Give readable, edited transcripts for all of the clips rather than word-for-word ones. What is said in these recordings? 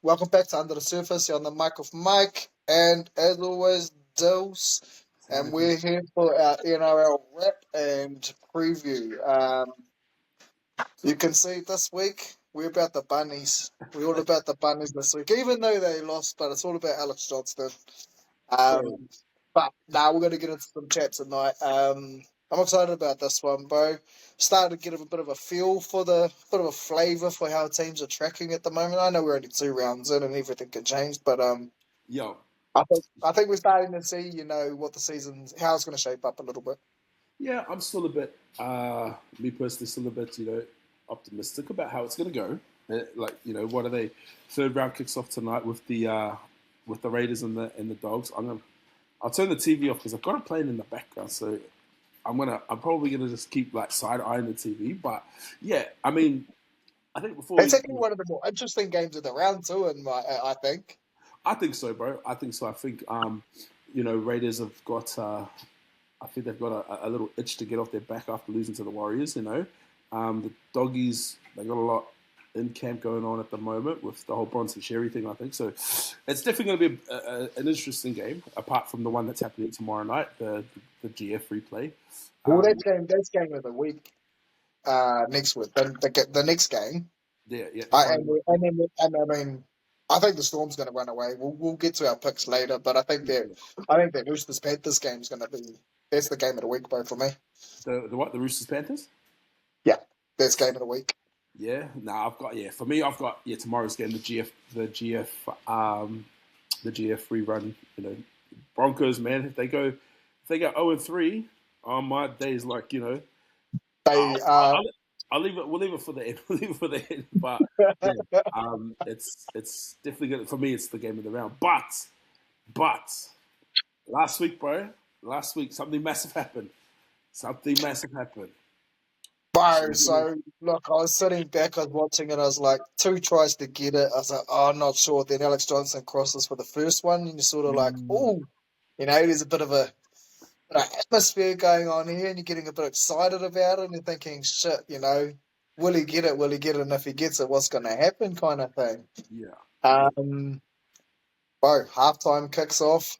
Welcome back to Under the Surface. You're on the mic of Mike, and as always, Dose. And Assalamualaikum. we're here for our NRL wrap and preview. You can see this week we're about the bunnies. We're all about the bunnies this week, even though they lost. But it's all about Alex Johnston. Bro, But now we're going to get into some chat tonight. I'm excited about this one, bro. Started to get a bit of a feel for bit of a flavour for how teams are tracking at the moment. I know we're only 2 rounds in and everything can change, but yo, I think we're starting to see, what the how it's going to shape up a little bit. yeah, I'm still a bit, me personally, still a bit, optimistic about how it's going to go. What are they? Third round kicks off tonight with the Raiders and the Dogs. I'll turn the TV off because I've got it playing in the background, so I'm probably gonna just keep like side eyeing the TV. But yeah, I mean, I think before It's we, actually one of the more interesting games of the round too, and I think. I think so, bro. I think so. I think Raiders have got. I think they've got a little itch to get off their back after losing to the Warriors. The Doggies, they got a lot in camp going on at the moment with the whole Bronson Sherry thing. I think so. It's definitely going to be an interesting game, apart from the one that's happening tomorrow night, the GF replay. Well, that's game of the week. Next week, the next game. Yeah. And I mean, I think the Storm's going to run away. We'll get to our picks later, but I think that Roosters Panthers game is going to be that's the game of the week, bro, for me. The what? The Roosters Panthers? Yeah, that's game of the week. Yeah. For me, I've got tomorrow's game, the GF rerun. Broncos, man, if they go 0-3 on my days, like They I'll leave it. We'll leave it for the end. We'll leave it for the end. But yeah, it's definitely good for me. It's the game of the round. But last week, bro. Last week, something massive happened. Bro, so look, I was sitting back, I was watching it, I was like, 2 tries to get it. I was like, oh, I'm not sure. Then Alex Johnson crosses for the first one, and you're sort of like, oh, there's a bit of a atmosphere going on here, and you're getting a bit excited about it, and you're thinking, shit, will he get it? Will he get it? And if he gets it, what's going to happen, kind of thing. Yeah. Bro, halftime kicks off.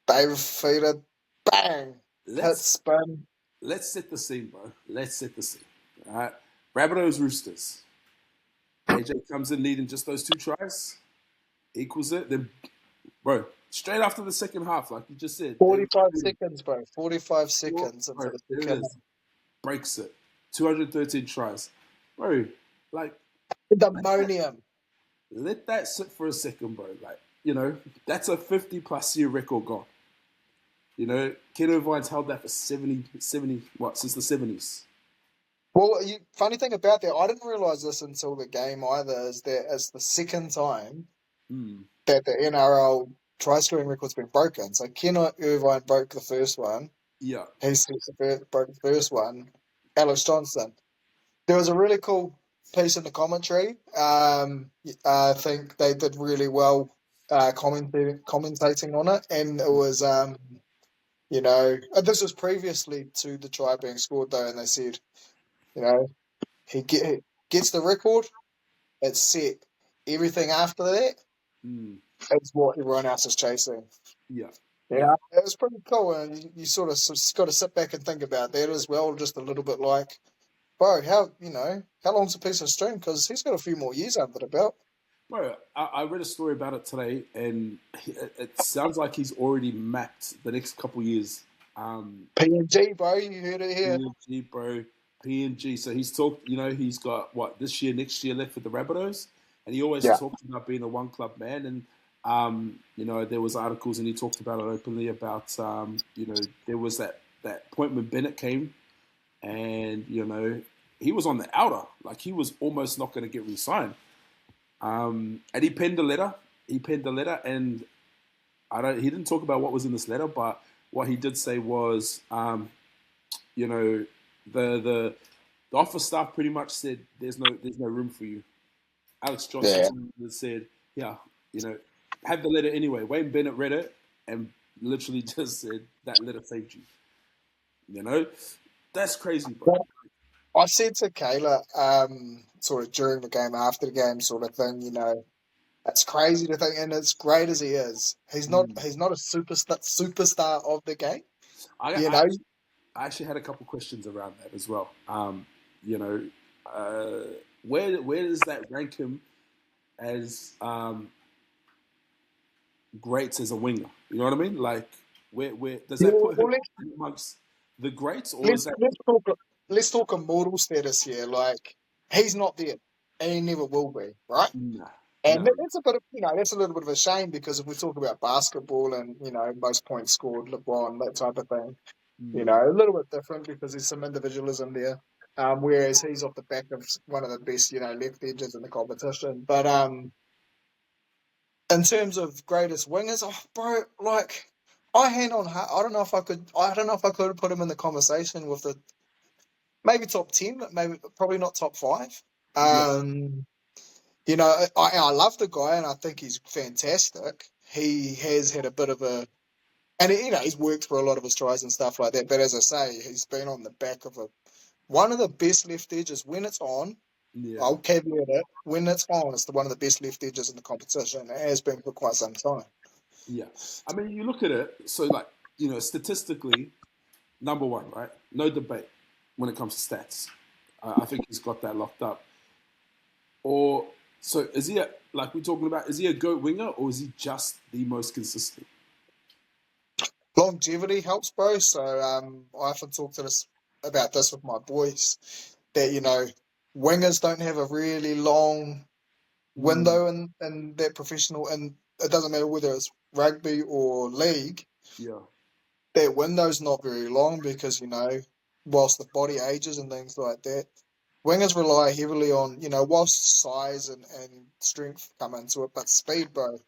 David Feeder, bang, hit spin. Let's set the scene, bro. Let's set the scene. All right. Rabbitohs Roosters. AJ comes in leading just those 2 tries, equals it. Then, bro, straight after the second half, like you just said. 45 seconds, bro. 45 seconds. Bro, there it is. Breaks it. 213 tries. Bro, like. Demonium. Let that sit for a second, bro. Like, that's a 50-plus year record gone. Ken Irvine's held that for 70, since the 70s. Well, funny thing about that, I didn't realise this until the game either, is that it's the second time that the NRL try-scoring record's been broken. So Ken Irvine broke the first one. Yeah. He broke the first one. Alex Johnson. There was a really cool piece in the commentary. I think they did really well commentating on it, and it was this was previously to the try being scored though, and they said, he gets the record, it's set. Everything after that is what everyone else is chasing. Yeah. Yeah, it was pretty cool, and you sort of got to sit back and think about that as well, just a little bit like, bro, how long's a piece of string? Because he's got a few more years under the belt. Bro, I read a story about it today, and it sounds like he's already mapped the next couple years. PNG, bro, you heard it here. PNG, bro, PNG. So he's talked. He's got this year, next year left with the Rabbitohs, and he always talked about being a one club man. And there was articles, and he talked about it openly about there was that point when Bennett came, and he was on the outer, like he was almost not going to get re-signed. And he penned a letter. And he didn't talk about what was in this letter, but what he did say was, the office staff pretty much said there's no room for you. Alex Johnson said, have the letter anyway. Wayne Bennett read it and literally just said that letter saved you. That's crazy, bro. I said to Kayla, sort of during the game, after the game, sort of thing, It's crazy to think, and as great as he is, he's not Mm. a superstar of the game. I, You I, know, I actually had a couple questions around that as well. You know, uh, where does that rank him as greats as a winger? You know what I mean? Like, where does that well, put him amongst the greats, or is let's that let's talk let's talk immortal status here. Like he's not there, and he never will be, right? nah, And no, that's a bit of that's a little bit of a shame because if we talk about basketball and most points scored, LeBron, that type of thing, mm, a little bit different because there's some individualism there. Whereas he's off the back of one of the best, left edges in the competition. But in terms of greatest wingers, oh, bro, like I hand on heart, I don't know if I could. I don't know if I could put him in the conversation with the maybe top 10, but maybe probably not top five. yeah, Um, I love the guy and I think he's fantastic. He has had a bit of a, and he's worked for a lot of his tries and stuff like that. But as I say, he's been on the back of one of the best left edges when it's on. yeah, I'll caveat it. When it's on, it's one of the best left edges in the competition. It has been for quite some time. yeah. I mean, you look at it. So, like, statistically, number one, right? No debate when it comes to stats. I think he's got that locked up. Or so is he? Like we're talking about, is he a goat winger or is he just the most consistent? Longevity helps, bro. So I often talk to this about this with my boys that wingers don't have a really long Mm, window in that professional, and it doesn't matter whether it's rugby or league. yeah, That window's not very long because whilst the body ages and things like that, wingers rely heavily on whilst size and strength come into it, but speed, bro.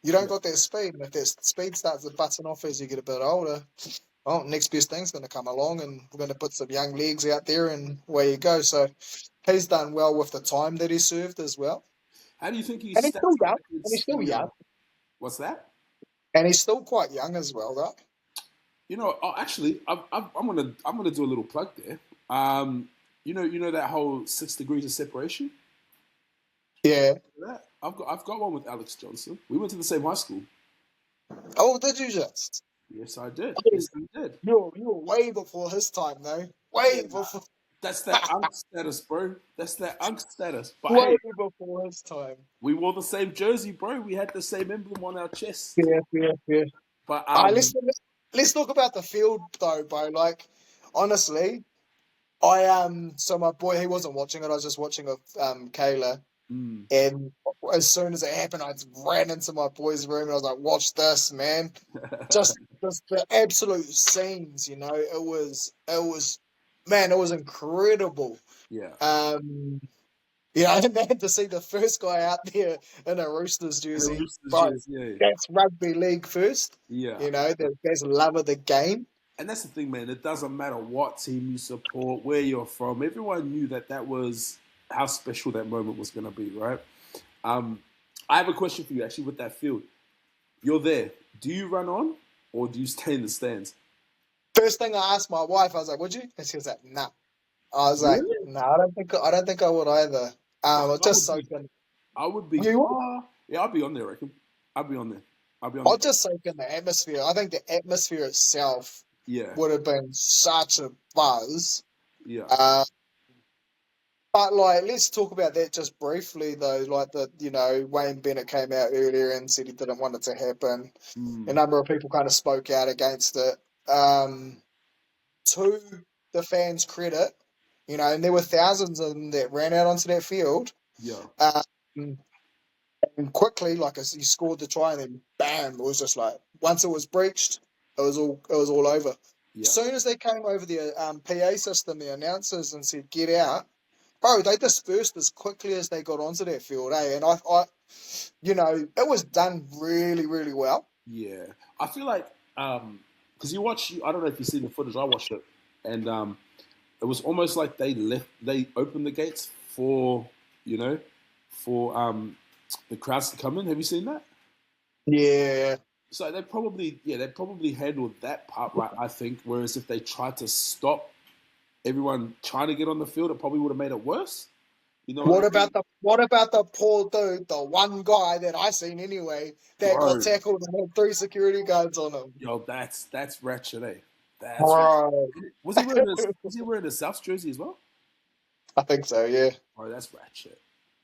You don't yeah. got that speed, and if that speed starts to button off as you get a bit older, well, next best thing's going to come along, and we're going to put some young legs out there, and away you go. So he's done well with the time that he served as well, How do you think he and he's still stacks up young, and he's against still the? young, What's that? and he's still quite young as well, though. Actually, I'm gonna do a little plug there. You know that whole 6 degrees of separation. Yeah. That I've got one with Alex Johnson. We went to the same high school. Oh, did you just? Yes, I did. Hey, Yes, I did. you're way before his time, though. Yeah, Way before, that's that unk status, bro. That's that unk status. But way hey, before his time. we wore the same jersey, bro. We had the same emblem on our chest. Yeah, yeah, yeah. But All right, let's talk about the field though, bro. Like, honestly, so my boy, he wasn't watching it. I was just watching with Kayla, mm, and as soon as it happened, I just ran into my boy's room and I was like, "Watch this, man!" Just the absolute scenes. Man, it was incredible. yeah, Um, and then to see the first guy out there in a Roosters and a jersey, Roosters bro, jersey, that's rugby league first. yeah. That's love of the game. And that's the thing, man. It doesn't matter what team you support, where you're from. Everyone knew that was how special that moment was going to be, right? Um, I have a question for you, actually, with that field. You're there. Do you run on, or do you stay in the stands? First thing I asked my wife, I was like, "Would you?" And she was like, "Nah." I was like, Really? "No, I don't think I would either." Because I just soak in. I would be. You would? Yeah, I'll be on there. I reckon. I'll be on there. I'll be on I'll there. just soak in the atmosphere. I think the atmosphere itself Yeah, would have been such a buzz. yeah, Uh, But like, let's talk about that just briefly, though. Like Wayne Bennett came out earlier and said he didn't want it to happen. A mm, number of people kind of spoke out against it. Um, to the fans' credit, and there were thousands of them that ran out onto that field. yeah, Um, and quickly, like as he scored the try, and then bam, it was just like once it was breached, it was all over. yeah, Soon as they came over the PA system, the announcers, and said "get out," bro, they dispersed as quickly as they got onto that field, eh? And it was done really, really well. yeah. I feel like because you watch. I don't know if you've seen the footage. I watched it, and it was almost like they opened the gates for you know for the crowds to come in. Have you seen that? Yeah, So they probably handled that part right, I think. Whereas if they tried to stop everyone trying to get on the field, it probably would have made it worse. You know what I mean? What about the poor dude, the one guy that I seen anyway, that got Bro, tackled and had 3 security guards on him? yo, that's ratchet, eh? That's ratchet. Bro. Was he wearing a South jersey as well? I think so, yeah. Oh, that's ratchet.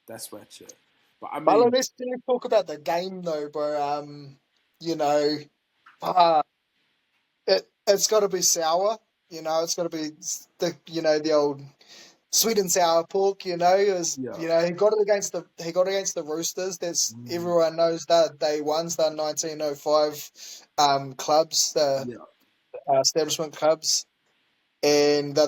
That's ratchet. But I But mean, let's talk about the game though, bro. You know, uh, it's got to be sour. You know, it's got to be the old sweet and sour pork. yeah, He got against the Roosters. That's mm, everyone knows that day ones. They're 1905 clubs, the yeah, establishment clubs, and they're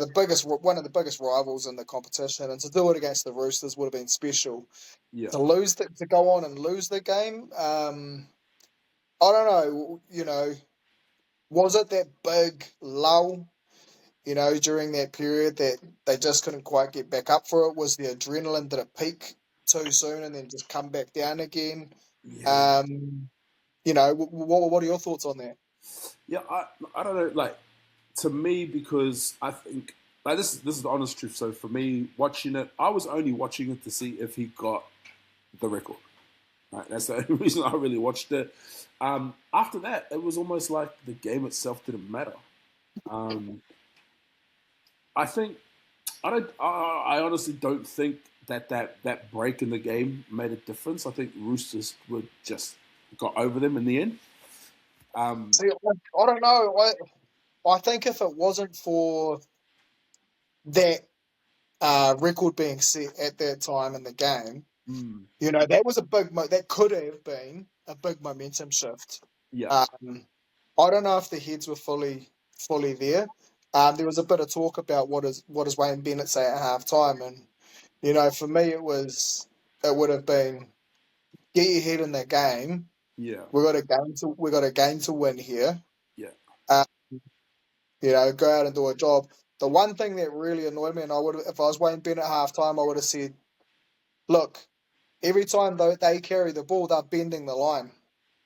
one of the biggest rivals in the competition. And to do it against the Roosters would have been special. yeah, To go on and lose the game, I don't know. Was it that big lull? During that period that they just couldn't quite get back up for it? Was the adrenaline, did it peak too soon and then just come back down again? yeah, Um, what are your thoughts on that? yeah. I don't know. Like to me, because I think like this is the honest truth. So for me, watching it, I was only watching it to see if he got the record. Right, that's the only reason I really watched it. After that, it was almost like the game itself didn't matter. Um, I think I don't. I honestly don't think that break in the game made a difference. I think Roosters would just got over them in the end. Um, See, I don't know. I think if it wasn't for that record being set at that time in the game, mm, that was that could have been a big momentum shift. yeah, Um, I don't know if the heads were fully there. There was a bit of talk about what does Wayne Bennett say at half time, and for me it would have been get your head in the game. yeah, We got a game to win here. yeah, Uh, go out and do a job. The one thing that really annoyed me, and I would if I was Wayne Bennett at half time, I would have said, look, every time though they carry the ball, they're bending the line.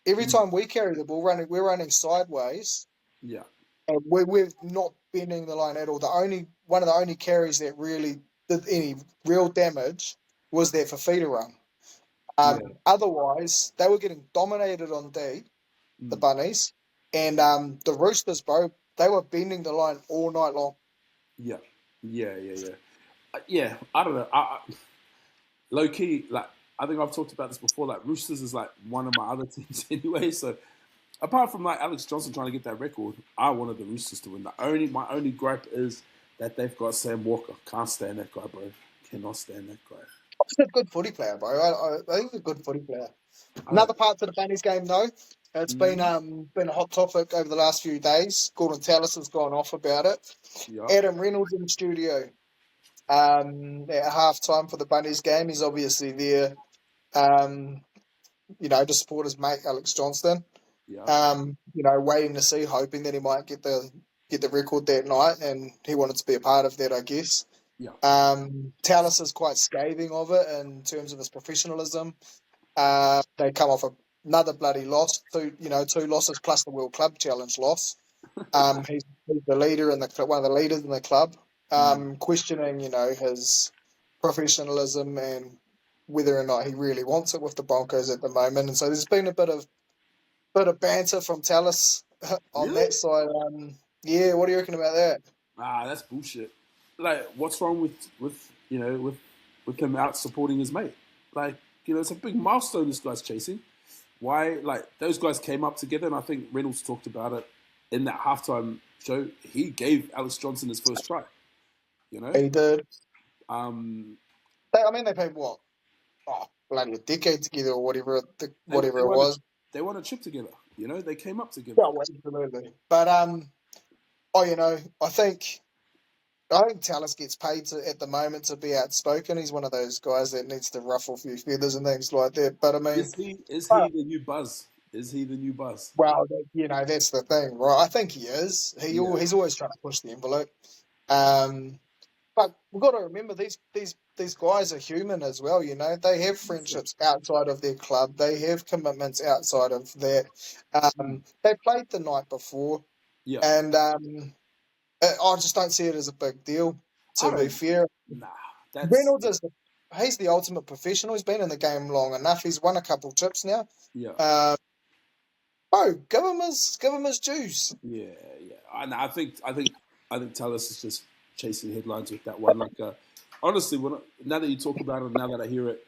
Every mm, time we carry the ball, we're running sideways. yeah, And we're not bending the line at all. The only one of the only carries that really did any real damage was that Fafita run. yeah, Otherwise, they were getting dominated on D, the mm, Bunnies, and the Roosters, bro. They were bending the line all night long. yeah, yeah, yeah, yeah. Yeah, I don't know. Low key, like I think I've talked about this before. Like Roosters is like one of my other teams anyway. So apart from like Alex Johnson trying to get that record, I wanted the Roosters to win. My only gripe is that they've got Sam Walker. Can't stand that guy, bro. Cannot stand that guy. He's a good footy player, bro. I think he's a good footy player. I don't. Another part to the Bunnies game, though. It's Mm, been a hot topic over the last few days. Gordon Tallis has gone off about it. yeah, Adam Reynolds in the studio. At half time for the Bunnies game. He's obviously there, um, to support his mate Alex Johnston. yeah, Waiting to see, hoping that he might get the record that night, and he wanted to be a part of that, I guess. yeah. Tallis is quite scathing of it in terms of his professionalism. They come off another bloody loss, two losses plus the World Club Challenge loss. He's the leader one of the leaders in the club. Mm. Questioning, his professionalism and whether or not he really wants it with the Broncos at the moment. And so there's been a bit of banter from Tallis on Really? that side. Yeah, what do you reckon about that? That's bullshit. Like, what's wrong with with him out supporting his mate? Like, it's a big milestone this guy's chasing. Why? Like, those guys came up together, and I think Reynolds talked about it in that halftime show. He gave Alex Johnson his first try. You know, He did. um, They played what? Oh, bloody a decade together or whatever. they Whatever it won a was. they won a chip together. They came up together. Yeah, well, absolutely. But I think Tallis gets paid at the moment to be outspoken. He's one of those guys that needs to ruffle a few feathers and things like that. But I mean, Is he the new Buzz? Is he the new Buzz? well, that's the thing, right? I think he is. Yeah, He's always trying to push the envelope. Um, but we've got to remember these guys are human as well. They have friendships outside of their club. They have commitments outside of that. mm, They played the night before, yeah. and I just don't see it as a big deal. I To be don't. fair, Nah, that's Reynolds is. he's the ultimate professional. He's been in the game long enough. He's won a couple chips now. Yeah. Give him his dues. Yeah, yeah. And I think Talis is just chasing headlines with that one. Like, honestly, now that you talk about it, now that I hear it,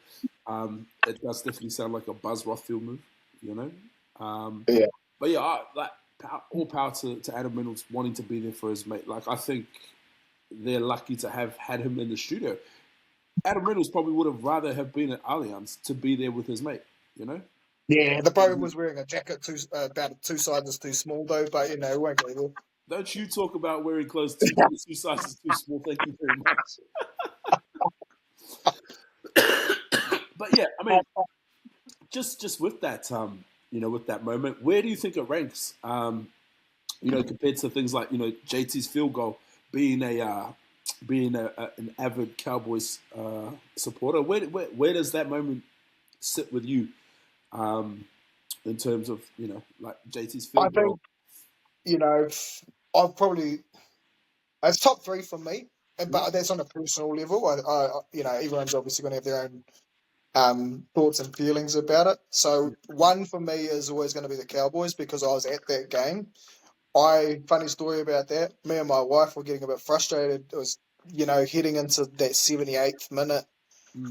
it does definitely sound like a Buzz Rothfield move. You know. Yeah. But yeah, all power to Adam Reynolds wanting to be there for his mate. Like, I think they're lucky to have had him in the studio. Adam Reynolds probably would have rather have been at Allianz to be there with his mate. You know. Yeah, the bro was wearing a jacket about 2 sizes too small though, but we won't go there. Don't you talk about wearing clothes two sizes too small. Thank you very much. But yeah, I mean, just with that, with that moment, where do you think it ranks? Compared to things like JT's field goal, being an avid Cowboys supporter. Where does that moment sit with you? In terms of like JT's I field think goal. I've probably it's top 3 for me, Yeah. but that's on a personal level. Everyone's obviously going to have their own thoughts and feelings about it. So one for me is always going to be the Cowboys because I was at that game. Funny story about that. Me and my wife were getting a bit frustrated. It was heading into that 78th minute,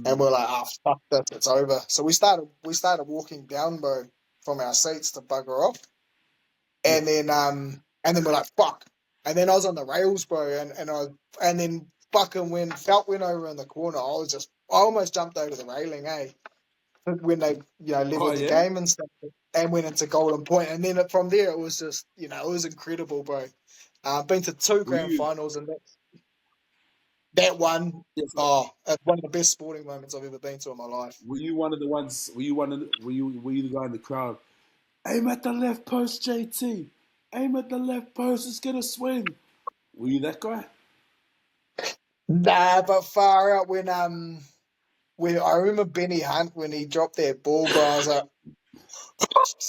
and we're like, "Oh fuck this, it's over." So we started walking down, bro, from our seats to bugger off, Yeah. and then we're like, "Fuck." And then I was on the rails, bro, and then fucking when Felt went over in the corner, I almost jumped over the railing, eh? When they Oh leveled the yeah. game and stuff, and went into Golden Point, and then from there it was just it was incredible, bro. Been to 2 Were grand you? finals, and that one, Yes. it's one of the best sporting moments I've ever been to in my life. Were you one of the ones? Were you one of? Were you the guy in the crowd? Aim at the left post, JT. Aim at the left post. It's gonna swing. Were you that guy? Nah, but far out when I remember Benny Hunt when he dropped that ball, bro, I was like,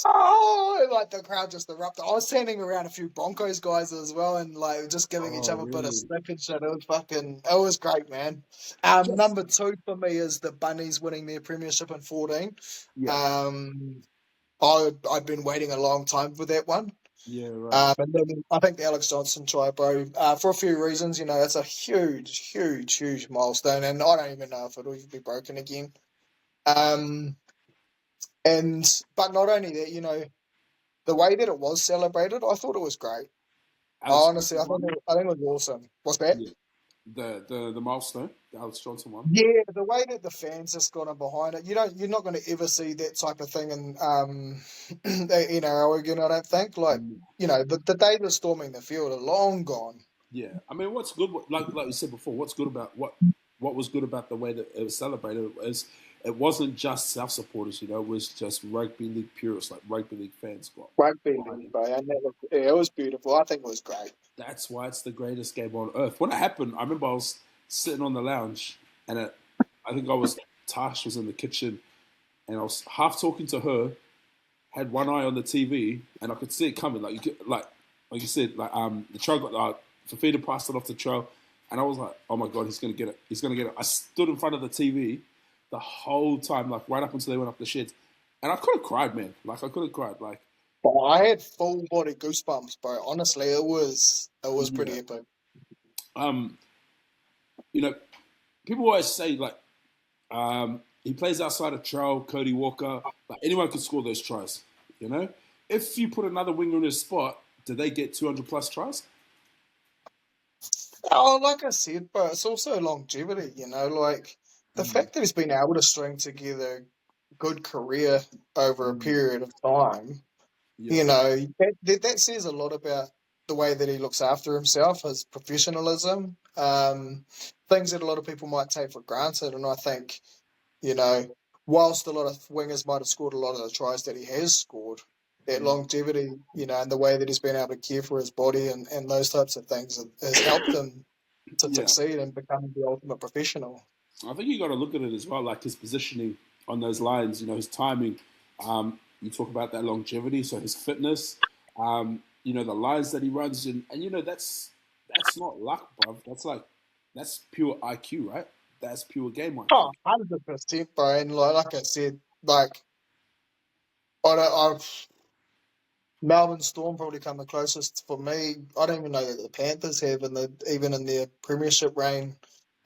oh, like the crowd just erupted. I was standing around a few Broncos guys as well, and like just giving each Oh other a bit of really? stick and shit. It was great, man. Just Number 2 for me is the Bunnies winning their premiership in 14. yeah. Um, I've been waiting a long time for that one. Yeah. Right. And then I think the Alex Johnson try, bro, for a few reasons. It's a huge, huge, huge milestone, and I don't even know if it'll even be broken again. Um, but not only that, the way that it was celebrated, I thought it was great. Alex Honestly, Johnson won. I think it was awesome. What's that? Yeah. The milestone. The Alex Johnson one. Yeah, the way that the fans just got on behind it, you're not going to ever see that type of thing in again. I don't think. Like, Mm. the days of storming the field are long gone. Yeah, I mean, what's good? Like you said before, what's good about what was good about the way that it was celebrated is it wasn't just South supporters. It was just rugby league purists, like rugby league fans got Rugby behind league, it. bro, and it was beautiful. I think it was great. That's why it's the greatest game on earth. When it happened, I remember I was sitting on the lounge, and I think Tash was in the kitchen, and I was half talking to her, had one eye on the TV, and I could see it coming. Like you said, the trail got Fafita passed it off the trail, and I was like, oh my god, he's gonna get it. He's gonna get it. I stood in front of the TV the whole time, like right up until they went up the sheds, and I could have cried, man. Like I could have cried. Like But I had full body goosebumps, bro. Honestly, it was yeah, pretty epic. um, you know, people always say like he plays outside of trail, Cody Walker. Like anyone could score those tries. You know, if you put another winger in his spot, do they get 200 plus tries? Oh, like I said, but it's also longevity, like the Mm, fact that he's been able to string together a good career over a mm, period of time, yeah, that says a lot about the way that he looks after himself, his professionalism, things that a lot of people might take for granted. And I think, you know, whilst a lot of wingers might have scored a lot of the tries that he has scored, that mm, longevity, and the way that he's been able to care for his body and those types of things has helped him to yeah. succeed and become the ultimate professional. I think you got to look at it as well, like his positioning on those lines. His timing. You talk about that longevity, so his fitness. The lines that he runs, and that's not luck, bro. That's pure IQ, right? that's pure game IQ. Oh, 100%, bro. And like I said, like I've Melbourne Storm probably come the closest for me. I don't even know that the Panthers have even in their premiership reign.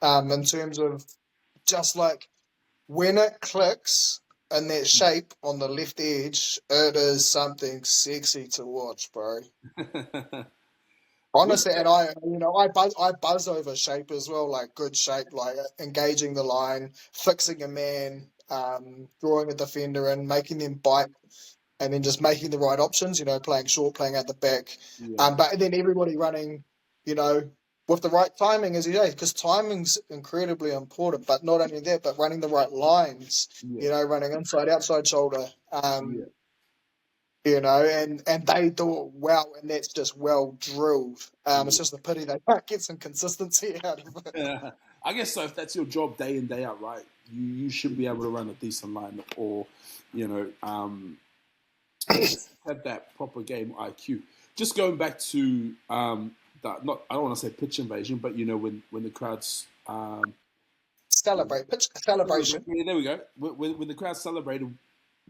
In terms of just like when it clicks in that shape on the left edge, it is something sexy to watch, bro. With Honestly, and I buzz over shape as well, like good shape, like engaging the line, fixing a man, drawing a defender and making them bite, and then just making the right options. Playing short, playing at the back, yeah, but then everybody running, you know, with the right timing, as you say, because timing's incredibly important. But not only that, but running the right lines. yeah, Running inside, outside shoulder. yeah, And they do it well, and that's just well drilled. It's yeah. just a pity they can't get some consistency out of it. I guess so. If that's your job day in day out, right? You should be able to run a decent line, or you know, have that proper game IQ. Just going back to that. Not I don't want to say pitch invasion, but when the crowds Celebrate, pitch celebration. yeah, there we go. When the crowd celebrated,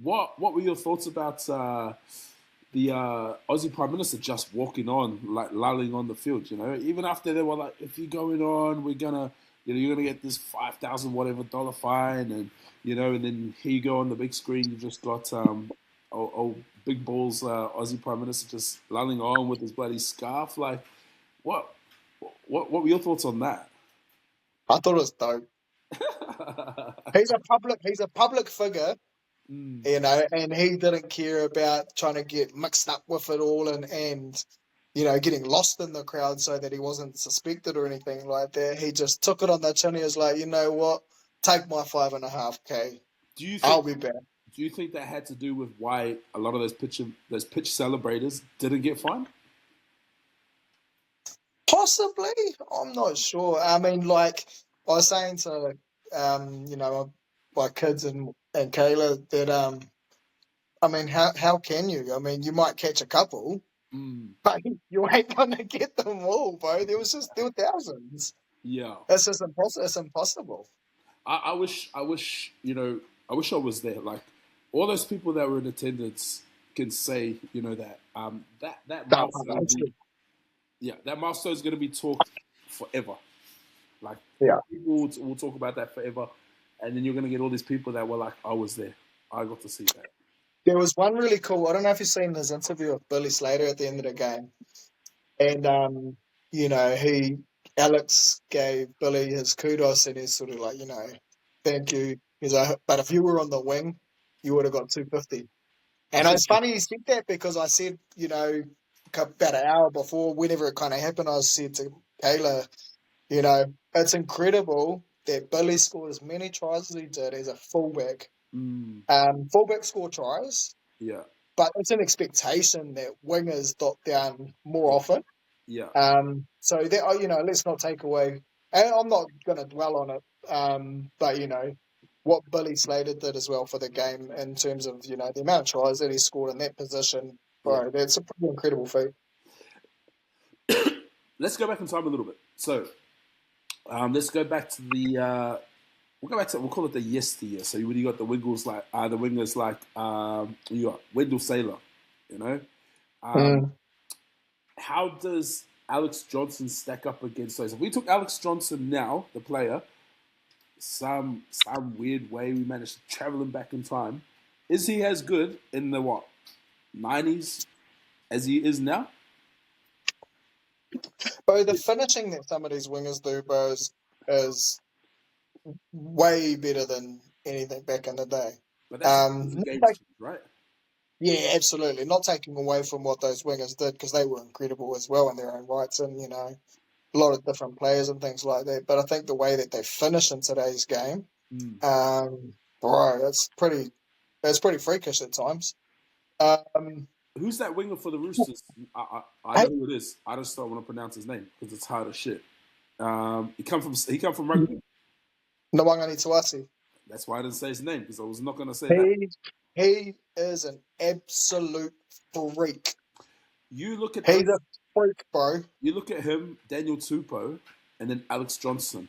what were your thoughts about the Aussie Prime Minister just walking on, like lulling on the field? Even after they were like, "If you're going on, we're gonna, you're gonna get this $5,000 whatever dollar fine," and then here you go on the big screen, you just got big balls Aussie Prime Minister just lulling on with his bloody scarf. Like, what what were your thoughts on that? I thought it was dope. He's a public figure, Mm, and he didn't care about trying to get mixed up with it all and getting lost in the crowd so that he wasn't suspected or anything like that. He just took it on the chin. He was like, you know what? Take my 5.5K. do you I'll think be back. Do you think that had to do with why a lot of those pitch celebrators didn't get fined? Possibly. I'm not sure. I mean, like I was saying to my kids and Kayla that I mean, how can you? I mean, you might catch a couple, Mm, but you ain't gonna get them all, bro. There were thousands. yeah, It's just impossible. It's impossible. I wish I was there. Like all those people that were in attendance can say, that No, milestone will it's be, good. yeah, that milestone is going to be talked forever. Like Yeah. people will talk about that forever, and then you're going to get all these people that were like, I was there, I got to see that. There was one really cool. I don't know if you've seen his interview with Billy Slater at the end of the game, and he Alex gave Billy his kudos, and he's sort of like, thank you. He's like, but if you were on the wing, you would have got 250. And it's funny you said that because I said, about an hour before, whenever it kind of happened, I said to Kayla, it's incredible that Billy scored as many tries as he did as a fullback. Mm, Fullback score tries, yeah, but it's an expectation that wingers dot down more yeah, often. yeah, So that let's not take away. And I'm not going to dwell on it. But what Billy Slater did as well for the game in terms of the amount of tries that he scored in that position, yeah. bro. That's a pretty incredible feat. Let's go back in time a little bit. So let's go back to we'll call it the yesteryear. So when you got the wingers like you got Wendell Sailor, you know. Um, Mm. how does Alex Johnson stack up against those? If we took Alex Johnson now, the player, some weird way we managed to travel him back in time, is he as good in the '90s as he is now? Bro, the finishing that some of these wingers do, bro, is way better than anything back in the day. But that's just because the Not game's changed, right? Yeah, absolutely. Not taking away from what those wingers did because they were incredible as well in their own rights, and a lot of different players and things like that. But I think the way that they finish in today's game, Mm. bro, that's pretty freakish at times. Um, Who's that winger for the Roosters? I hey, know who it is. I just don't want to pronounce his name because it's hard as shit. He come from rugby. Nawangani Tuasi. That's why I didn't say his name because I was not going to say that. He he is an absolute freak. You look at He's those. a freak, bro. You look at him, Daniel Tupou, and then Alex Johnson.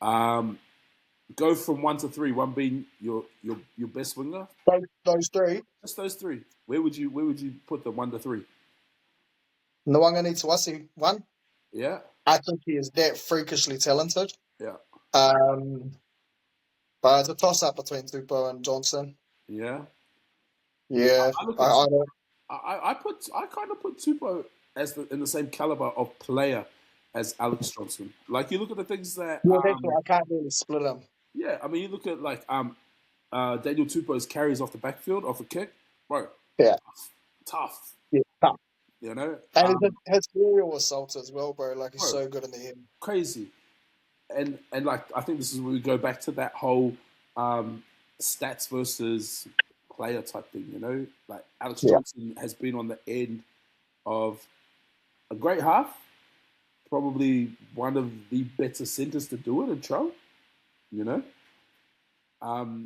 Um, Go from 1 to 3. 1 being your best winger. Those three. Just those three. Where would you put the 1 to 3? Nwanga one. Yeah, I think he is that freakishly talented. yeah, Um, but it's a toss up between Tupou and Johnson. yeah. Yeah, I look at I don't. I kind of put Tupou as in the same caliber of player as Alex Johnson. Like you look at the things that Yeah, that's right. I can't really split them. yeah, I mean you look at like Daniel Tupou's carries off the backfield off a kick, bro, Yeah, tough, yeah, tough. you know, And his aerial assault as well, bro. Like he's bro, so good in the head. crazy. And like I think this is where we go back to that whole stats versus player type thing, you know? Like Alex Yeah. Johnson has been on the end of a great half, probably one of the better centers to do it in Trump, you know?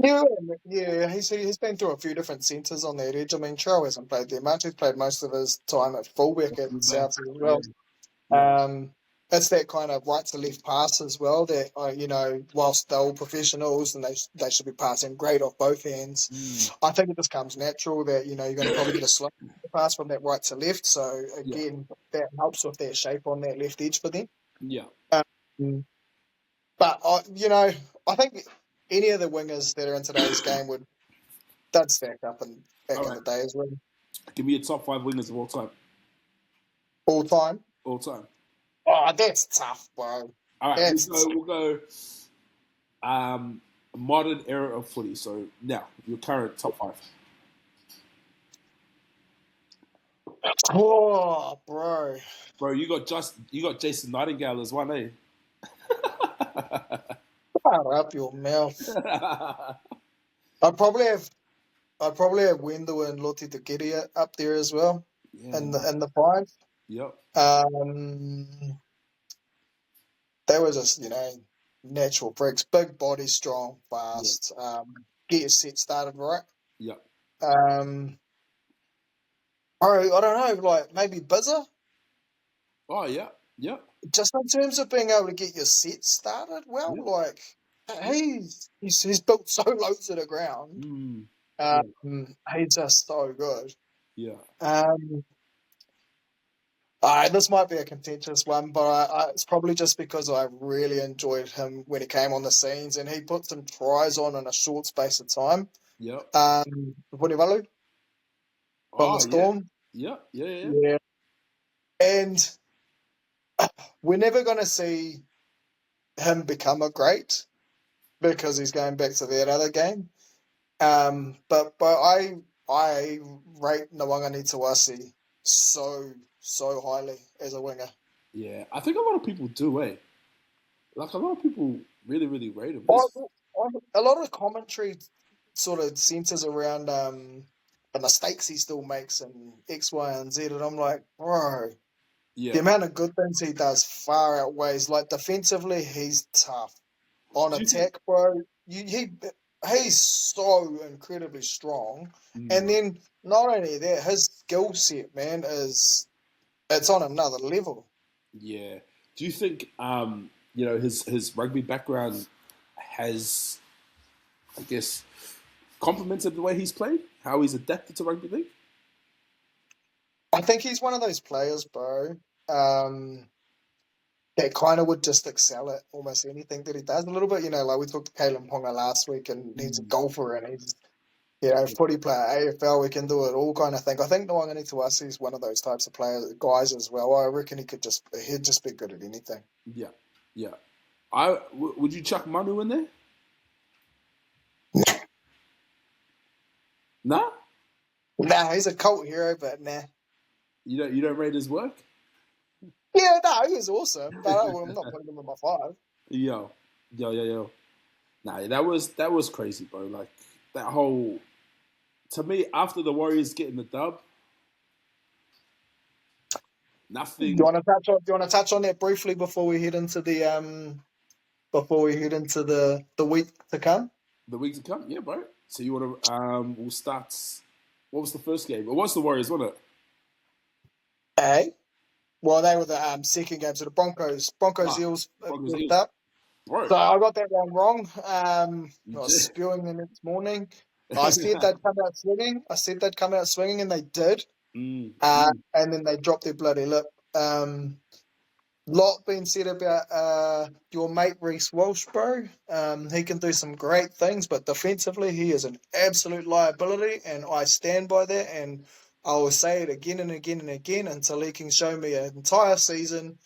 Yeah, yeah, he's been through a few different centres on that edge. I mean, Trell hasn't played there much. He's played most of his time at fullback at South as Yeah, well. yeah, It's that kind of right to left pass as well. That whilst they're all professionals and they should be passing great off both hands, I think it just comes natural that you're going to probably get a slow pass from that right to left. So yeah, again, that helps with that shape on that left edge for them. yeah. Um, but I think any of the wingers that are in today's game they'd stack up and All back in right, the day as well. give me your top 5 winners of all time. All time. All time. Oh, that's tough, bro. All right, That's we'll go modern era of footy. So now your current top 5. oh, bro. Bro, you got Jason Nightingale as one, eh? Shut up your mouth. I'd probably have Wendell and Loti Tukeria up there as well Yeah, in nice. the five. Yep. They were just natural freaks, big body, strong, Yeah. fast. Get your set started right. Yep. I don't know, like maybe Bizza. Oh yeah. Yep. Just in terms of being able to get your set started well, Yep. like Yep. he's built so low to the ground. Yeah. He's just so good. Yeah. This might be a contentious one, but it's probably just because I really enjoyed him when he came on the scenes and he put some tries on in a short space of time. Yep. Vunivalu from the Oh yeah. Storm. Yep. Yeah. Yeah. Yeah. And we're never going to see him become a great because he's going back to that other game. But I rate Nwanga Nitawasi so highly as a winger. Yeah. I think a lot of people do, eh? Like a lot of people really, really rate him. A lot of the commentary sort of centers around the mistakes he still makes and X, Y, and Z, and I'm like, bro, Yeah. the amount of good things he does far outweighs. Like defensively, he's tough. On Do you think? attack, bro, he's so incredibly strong. And then not only that, his skill set, man, it's on another level. Yeah. Do you think his rugby background has, I guess, complemented the way he's played, how he's adapted to rugby league? I think he's one of those players, bro, that kind of would just excel at almost anything that he does a little bit. Like we talked to Kalen Ponga last week, and he's a golfer and he's footy player, AFL, we can do it all kind of thing. I think Nwanga Nitawasi is one of those types of guys as well. I reckon he'd just be good at anything. Yeah, yeah. Would you chuck Manu in there? Nah? Nah, he's a cult hero, but nah. You don't rate his work? Yeah, no, he was awesome, but I'm not putting him in my 5. Yo. Nah, that was crazy, bro. Like that whole, to me, after the Warriors getting the dub, nothing. Do you want to touch on that briefly before we head into the week to come? The week to come, yeah, bro. So you want to? We'll start. What was the first game? It was the Warriors, wasn't it? Hey, well, they were the second game. So the Broncos Ah, Eels Broncos Eels. up. bro. So I got that one wrong. You I was did. spewing the next morning. I said they'd come out swinging. And they did. Mm, mm. And then they dropped their bloody lip. Lot being said about your mate Reece Walsh, bro. He can do some great things, but defensively, he is an absolute liability, and I stand by that. And I will say it again and again and again until he can show me an entire season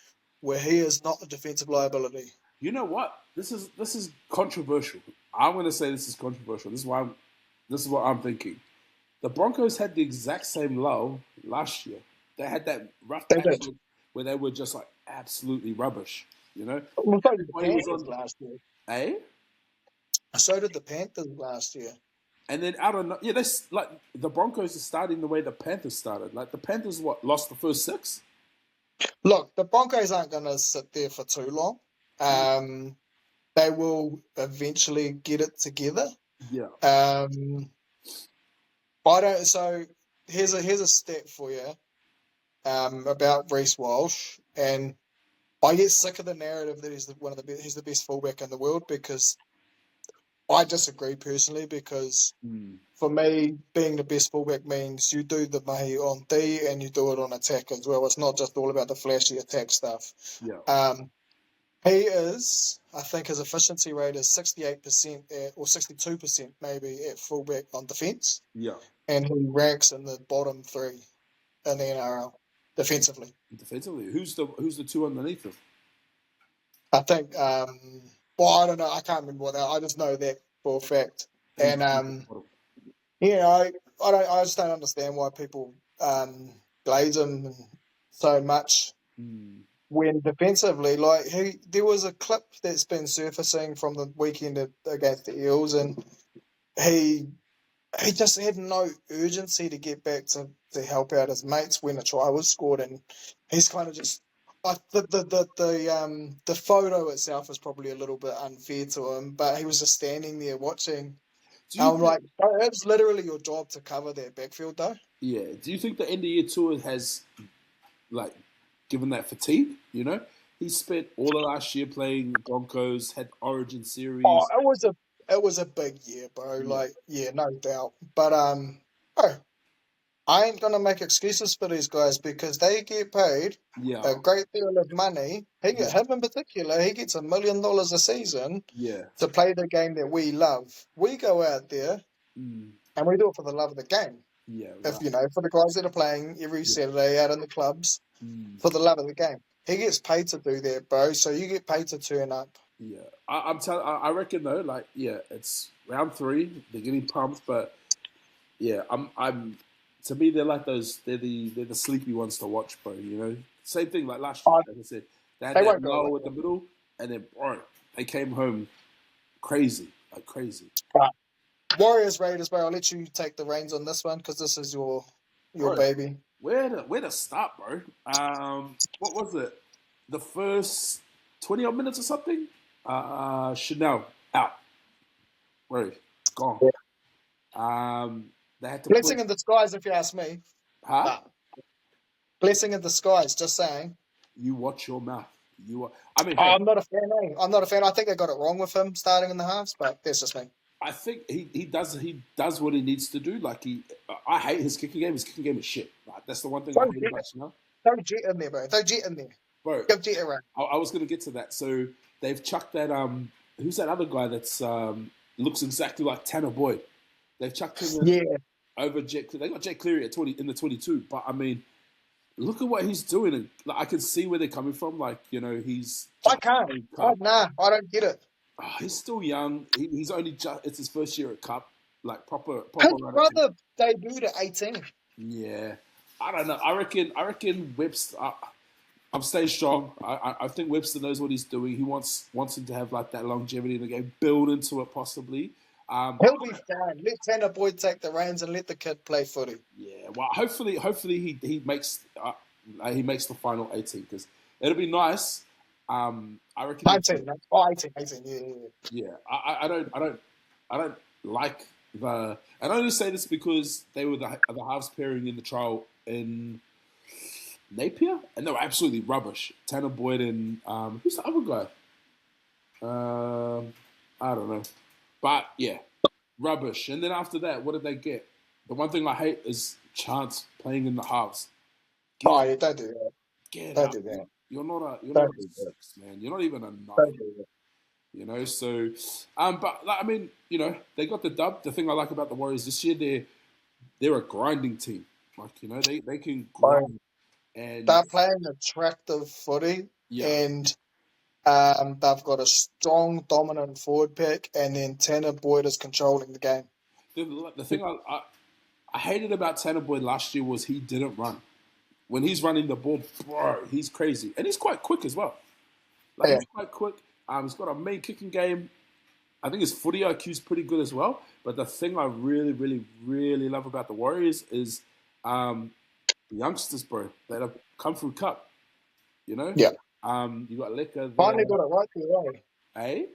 where he is not a defensive liability. You know what? This is controversial. I'm going to say this is controversial. This is what I'm thinking. The Broncos had the exact same lull last year. They had that rough They patch did. where they were just like absolutely rubbish. You know, Well, so did the everybody was Panthers on last year. A, So did the Panthers last year. and then out of yeah, this like the Broncos are starting the way the Panthers started. Like the Panthers, what lost the first six? Look, the Broncos aren't going to sit there for too long. Um, they will eventually get it together. Yeah, Um, I don't. So here's a stat for you about Reece Walsh, and I get sick of the narrative that he's the best fullback in the world because I disagree personally. Because mm, for me, being the best fullback means you do the mahi on D and you do it on attack as well. It's not just all about the flashy attack stuff. yeah, Um, he is, I think, his efficiency rate is 68% or 62% maybe at fullback on defence, yeah. and he ranks in the bottom three in the NRL defensively. Defensively, who's the two underneath them? I think. Well, I don't know. I can't remember what that. I just know that for a fact. Who's, And who's the bottom? you know, I don't. I just don't understand why people glaze him so much Mm, when defensively, like there was a clip that's been surfacing from the weekend against the Eels, and he he just had no urgency to get back to help out his mates when a try was scored, and he's kind of just the photo itself is probably a little bit unfair to him, but he was just standing there watching. do you I'm think? like, bro, it's literally your job to cover that backfield, though. Yeah. Do you think the end of year tour has like given that fatigue? You know, he spent all the last year playing Broncos, had Origin Oh, series. it was a big year, bro. Yeah, Like, yeah, no doubt. But bro, I ain't gonna make excuses for these guys because they get paid yeah, a great deal of money. yeah, Him in particular, he gets $1 million a season yeah. to play the game that we love. We go out there Mm, and we do it for the love of the game. yeah, If right. for the guys that are playing every Yeah, Saturday out in the clubs mm, for the love of the game. He gets paid to do that, bro. So you get paid to turn up. yeah. I'm telling. I reckon though, like, yeah, it's round three. They're getting pumped, but yeah, I'm. To me, they're like those. They're the sleepy ones to watch, bro. You know, same thing like last year. Oh, Like I said, they had they that won't go away. lull at the middle, and then bro, they came home crazy, like crazy. But Warriors Raiders, bro. I'll let you take the reins on this one because this is your Bro, baby. where to start, bro? What was it? The first 20 odd minutes or something? Chanel out, bro, gone. They had to put, Blessing in disguise, if you ask me. huh? But blessing in disguise, just saying. You watch your mouth. I mean, Oh, hey, I'm not a fan. I'm not a fan. I think they got it wrong with him starting in the halves, but that's just me. I think he does what he needs to do. Like I hate his kicking game. His kicking game is shit. Like, that's the one thing I Throw hate Jet, about Chanel. throw Jet in there, bro. Throw Jet in there. Bro, Give Jet a run. I was gonna get to that. So they've chucked that who's that other guy that's looks exactly like Tanner Boyd? They've chucked him in Yeah, over Jet. They got Jet Cleary at 20 in the 22. But I mean, look at what he's doing, and like, I can see where they're coming from. Like, he's I just can't. playing Oh, cup. nah, I don't get it. He's still young. He's only it's his first year at cup, like proper His run at. brother debuted at 18. Yeah, I don't know. I reckon Webster. I'm staying strong. I think Webster knows what he's doing. He wants him to have like that longevity in the game, build into it possibly. But He'll be fine. Let Tanner Boyd take the reins and let the kid play footy. yeah, well, hopefully he makes the final 18 because it'll be nice. I reckon. 19. Oh, 18, 18. Yeah, yeah, yeah. Yeah, I don't like the. And I only say this because they were the halves pairing in the trial in Napier, and they were absolutely rubbish. Tanner Boyd and who's the other guy? I don't know. But yeah, rubbish. And then after that, what did they get? The one thing I hate is Chance playing in the halves. Get Oh, out, yeah, don't do that. get Don't out. do that. You're not Don't a do that. six, man. You're not even a Don't nine. do that. So, but like, I mean, they got the dub. The thing I like about the Warriors this year, they're a grinding team. Like, they can Bro, grind and they're playing attractive footy, yeah. and they've got a strong, dominant forward pack, and then Tanner Boyd is controlling the game. The thing I hated about Tanner Boyd last year was he didn't run. When he's running the ball, bro, he's crazy, and he's quite quick as well. Like Yeah, he's quite quick. He's got a main kicking game. I think his footy IQ is pretty good as well. But the thing I really, really, really love about the Warriors is the youngsters, bro, that have come through Cup. You know, yeah. you got Leka there, Finally got it right the other way. eh?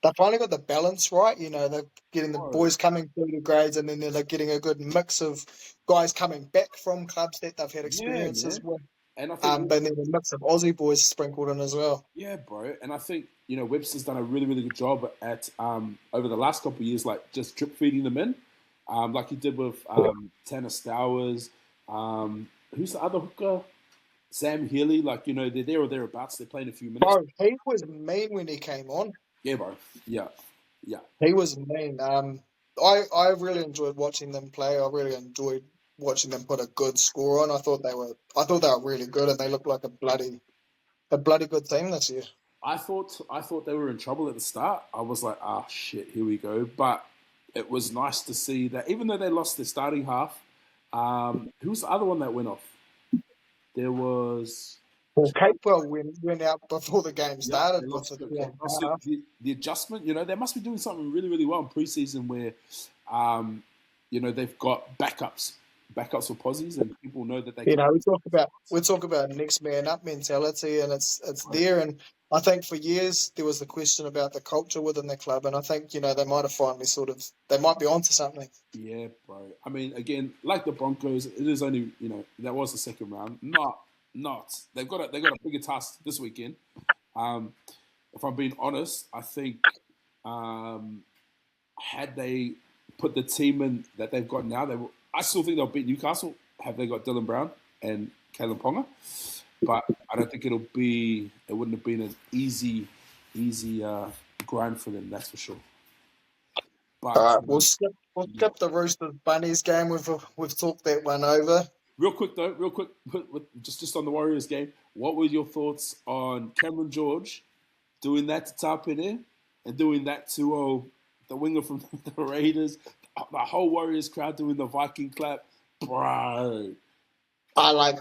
They finally got the balance right. They're getting the Bro, boys coming through the grades, and then they're getting a good mix of guys coming back from clubs that they've had yeah, experiences man. with. And I think But then a mix of Aussie boys sprinkled in as well. yeah, bro. And I think, Webster's done a really, really good job at over the last couple of years, like just drip feeding them in, like he did with Tanner Stowers. Who's the other hooker? Sam Healy. Like, they're there or thereabouts. They're playing a few minutes. Bro, he was mean when he came on. Yeah, bro. Yeah. Yeah. He was mean. I really enjoyed watching them play. I really enjoyed watching them put a good score on. I thought they were really good, and they looked like a bloody good team this year. I thought they were in trouble at the start. I was like, ah, shit, here we go. But it was nice to see that even though they lost their starting half, who's the other one that went off? There was Well, Capewell went out before the game yeah, they started with lost the Kurt torn Campbell. So calf. the adjustment, they must be doing something really, really well in preseason where, they've got backups for posies, and people know that they You can't. know, we talk about next man up mentality, and it's there. And I think for years there was the question about the culture within the club, and I think they might have finally they might be onto something. Yeah, bro. I mean, again, like the Broncos, it is only that was the second round. Not. They've got a bigger task this weekend. Um, if I'm being honest, I think had they put the team in that they've got now, I still think they'll beat Newcastle. Have they got Dylan Brown and Kalen Ponga? But I don't think it wouldn't have been an easy grind for them. That's for sure. All But right, we'll yeah. skip the Roosters Bunnies game. We've talked that one over. Real quick though, just on the Warriors game, what were your thoughts on Cameron George doing that to Tapene and doing that to the winger from the Raiders, the whole Warriors crowd doing the Viking clap, bro? I like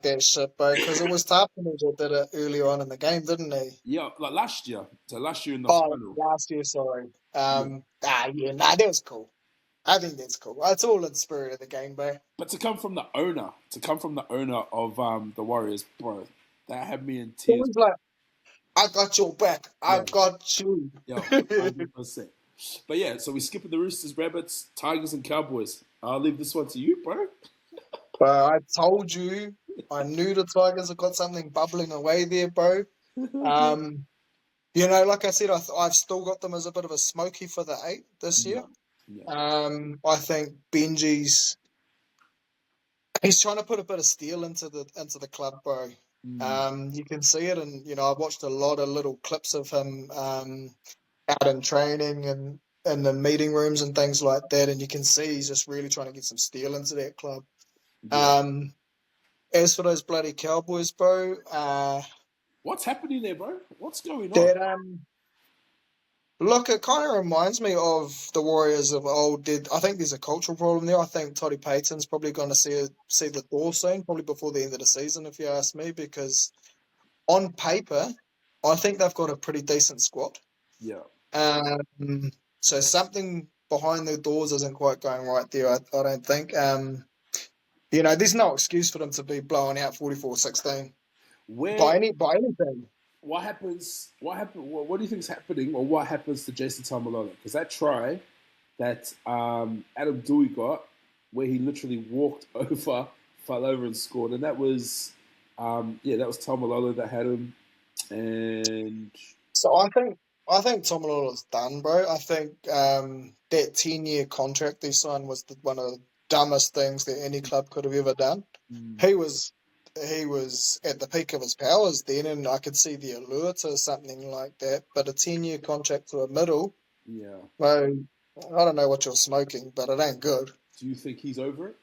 that shit, bro, because it was Tarpany that did it earlier on in the game, didn't he? Yeah, like last year. So last year in the Oh, final. last year, sorry. Yeah. Yeah, nah, that was cool. I think that's cool. It's all in the spirit of the game, bro. But to come from the owner of the Warriors, bro, that had me in It tears. was like, I got your back. I Yeah, got you. yeah, 100%. But yeah, so we skipping the Roosters, Rabbits, Tigers, and Cowboys. I'll leave this one to you, bro. But I told you, I knew the Tigers have got something bubbling away there, bro. Um, like I said, I've still got them as a bit of a smoky for the 8 this year. Yeah, yeah. I think Benji's he's trying to put a bit of steel into the club, bro. Mm, You can see it, and I've watched a lot of little clips of him out in training and in the meeting rooms and things like that, and you can see he's just really trying to get some steel into that club. yeah. As for those bloody Cowboys, bro, What's happening there, bro? What's going on? that look, it kind of reminds me of the Warriors of old. I think there's a cultural problem there. I think Toddy Payton's probably going to see the door soon, probably before the end of the season, if you ask me, because on paper, I think they've got a pretty decent squad. Yeah. So something behind the doors isn't quite going right there, I don't think. There's no excuse for them to be blowing out 44-16 Where? by anything. What happens? What happened? What do you think is happening, or what happens to Jason Tamalolo? Because that try that Adam Dewey got, where he literally walked over, fell over, and scored, and that was, that was Tamalolo that had him, and So I I think Tomalolo's done, bro. I think that 10-year contract they signed was one of the dumbest things that any club could have ever done. Mm, He was he was at the peak of his powers then, and I could see the allure to something like that. But a 10-year contract to a middle, yeah. well, I don't know what you're smoking, but it ain't good. Do you think he's over it?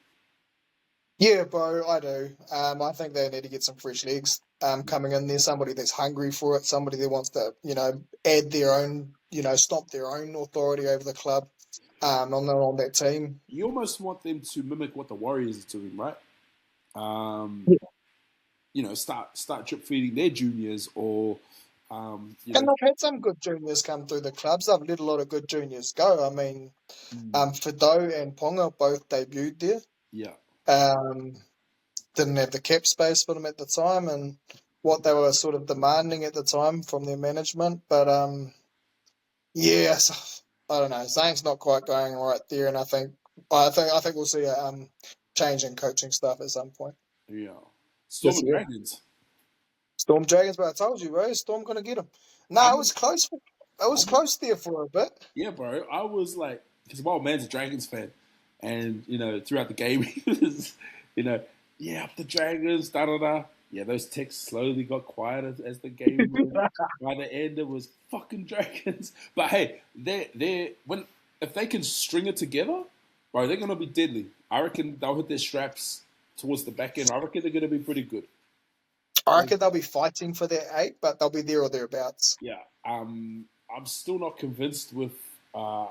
Yeah, bro, I do. I think they need to get some fresh legs coming in there. Somebody that's hungry for it. Somebody that wants to, add their own, stomp their own authority over the club. On that team. You almost want them to mimic what the Warriors are doing, right? Um, Yeah. start drip feeding their juniors, or And they've had some good juniors come through the clubs. They've let a lot of good juniors go. I mean, mm, Fido and Ponga both debuted there. yeah, Um, didn't have the cap space for them at the time, and what they were sort of demanding at the time from their management. But yes, I don't know. Zane's not quite going right there, and I think we'll see a change in coaching staff at some point yeah. Storm this and year. Dragons. Storm Dragons, but I told you, bro, Storm gonna get him. No, it I'm, was close. It was I'm, close there for a bit. yeah, bro. I was like, because my old man's a Dragons fan, and throughout the game, he was, you know, yeah, up the Dragons, da da da. Yeah, those texts slowly got quieter as the game went. By the end, it was fucking Dragons. But hey, they when if they can string it together, bro, they're gonna be deadly. I reckon they'll hit their straps towards the back end. I reckon they're gonna be pretty good. I reckon they'll be fighting for that 8, but they'll be there or thereabouts. Yeah, I'm still not convinced with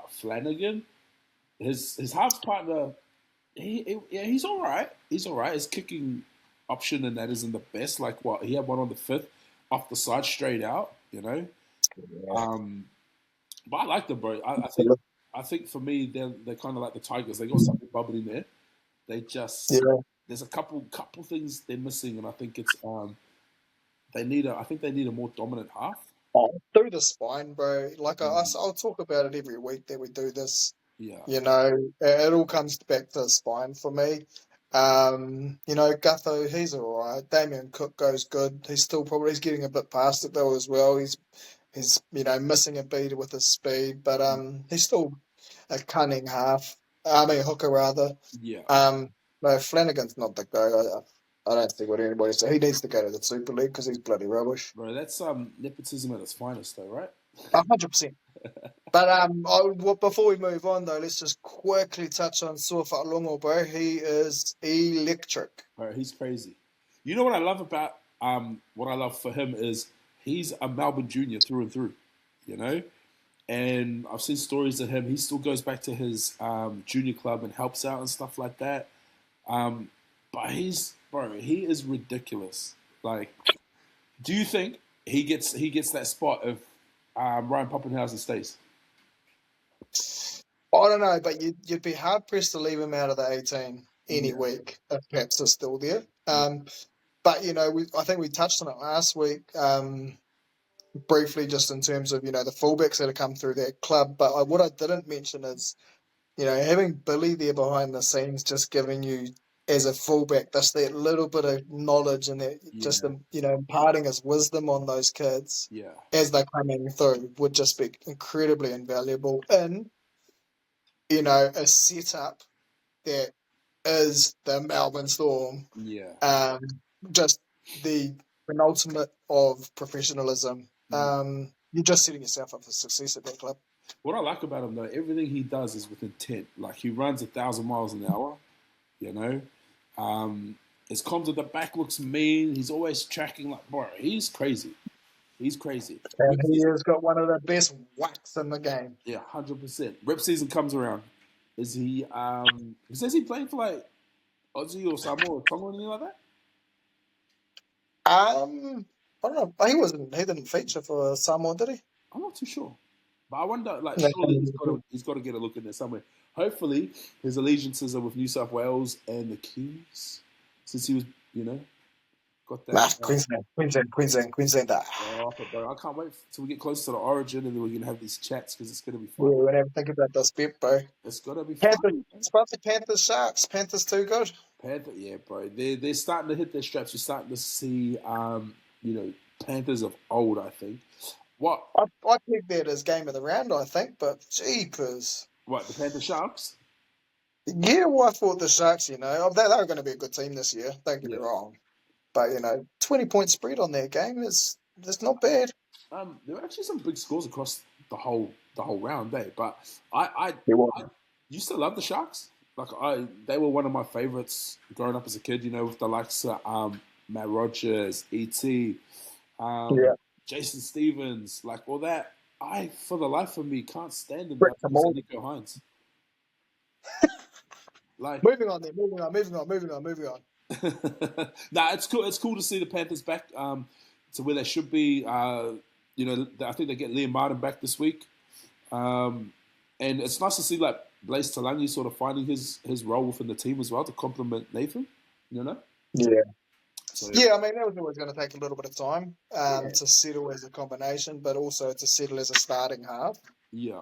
Flanagan. His half partner, yeah, he's all right. He's all right. His kicking option and that isn't the best. Like what he had one on the fifth off the side straight out. Yeah. Um, but I like them, bro. I think for me they're kind of like the Tigers. They got something bubbling there. They just Yeah. there's a couple things they're missing, and I think it's I think they need a more dominant half. Oh, through the spine, bro. Like Mm, I'll talk about it every week that we do this. yeah, It all comes back to the spine for me. Gutho, he's all right. Damien Cook goes good. He's getting a bit past it though as well. He's missing a beat with his speed, but he's still a cunning half. I mean hooker rather. yeah, No, Flanagan's not the guy. I don't think what anybody says. He needs to go to the Super League because he's bloody rubbish. bro. That's nepotism at its finest, though, right? 100%. But before we move on though, let's just quickly touch on Sofa Longo, bro. He is electric. Bro, he's crazy. You know what I love about what I love for him is he's a Melbourne junior through and through, you know. And I've seen stories of him. He still goes back to his junior club and helps out and stuff like that. But he is ridiculous. Like, do you think he gets that spot if Ryan Poppenhausen stays? I don't know, but you'd be hard pressed to leave him out of the 18 any Yeah. week if Paps is still there. Yeah. But I think we touched on it last week. Briefly, just in terms of the fullbacks that have come through that club. But what I didn't mention is having Billy there behind the scenes, just giving you as a fullback just that little bit of knowledge and that just Yeah. imparting his wisdom on those kids Yeah. as they're coming through would just be incredibly invaluable in a setup that is the Melbourne Storm. Yeah. Um, just the penultimate of professionalism. Mm. You're just setting yourself up for success at that club. What I like about him though, everything he does is with intent. Like he runs 1,000 miles an hour. You know, his comms at the back looks mean. He's always tracking like, bro. He's crazy. He's crazy. And Rep he season, has got one of the best whacks in the game. yeah, 100%. Rep season comes around. Is he? He says he playing for like Aussie or Samoa or Tonga or anything like that. I don't know. He wasn't. He didn't feature for Samoa, did he? I'm not too sure, but I wonder. Like, No. surely he's got to get a look in there somewhere. Hopefully, his allegiances are with New South Wales and the Kings, since he was, got that. Nah, Queensland. Oh, bro, I can't wait till we get close to the Origin and then we can have these chats because it's gonna be Yeah, fun. we're gonna have to think about this bit, bro. It's gonna be Panthers. fun. It's about the Panthers, Sharks. Panthers too good. Panther, yeah, bro. They're starting to hit their straps. You're starting to see, Panthers of old. I think. What? I picked that as game of the round, I think, but jeepers. What? The Panther Sharks? Yeah, well, I thought the Sharks, they're going to be a good team this year. Don't get me Yeah. wrong. But, 20-point spread on their game is not bad. There were actually some big scores across the whole round, But I It was. I used to love the Sharks. They were one of my favorites growing up as a kid. With the likes of Matt Rogers, ET, Yeah. Jason Stevens, like all that. I, for the life of me, can't stand him Rick like Kamora. Nico Hines. Like, Moving on then, moving on. nah, it's cool. It's cool to see the Panthers back to where they should be. I think they get Liam Martin back this week, and it's nice to see like Blaise Talangi sort of finding his role within the team as well to complement Nathan. Yeah. So Yeah, I mean, that was always going to take a little bit of time yeah, to settle as a combination, but also to settle as a starting half. yeah.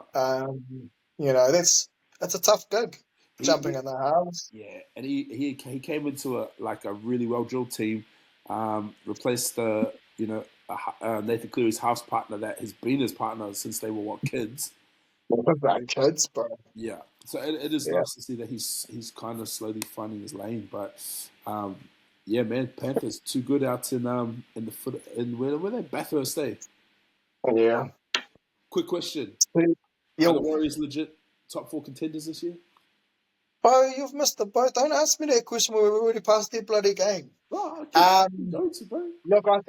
That's a tough gig, jumping He in the halves. Yeah, and he came into a really well drilled team, replaced Nathan Cleary's house partner that has been his partner since they were kids. Like kids, bro. Yeah, so it is Yeah. nice to see that he's kind of slowly finding his lane. But yeah, man, Panthers too good out in the foot in where they Bathurst stay. Yeah. Quick question: Are the Yo. Warriors legit top 4 contenders this year? Oh, you've missed the boat. Don't ask me that question when we've already passed their bloody game. Oh, okay, Um, go to bro. Look, I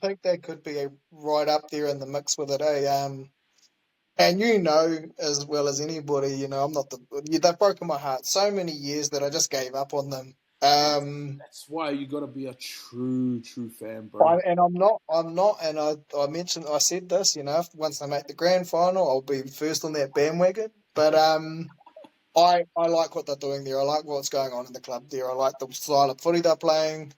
think they could be right up there in the mix with it, and as well as anybody, I'm not they've broken my heart so many years that I just gave up on them. That's why you got to be a true fan, bro. I'm not, and I said this, once they make the grand final, I'll be first on that bandwagon. But I like what they're doing there. I like what's going on in the club there. I like the style of footy they're playing.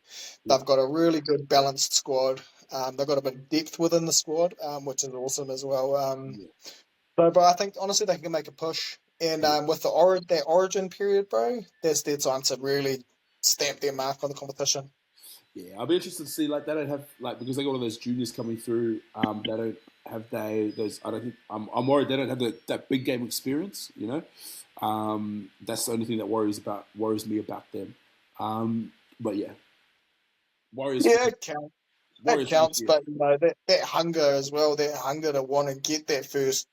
Yeah, They've got a really good balanced squad. They've got a bit of depth within the squad, which is awesome as well. yeah, But I think honestly they can make a push. And yeah, with that origin period, bro, that's their time to really stamp their mark on the competition. yeah. I'll be interested to see. Like, they don't have because they got all those juniors coming through. They don't have those. I don't think. I'm worried they don't have that big game experience. That's the only thing that worries me about them. But yeah, Warriors. Yeah, it counts. It Warriors for this counts, year. but that hunger as well, that hunger to want to get that first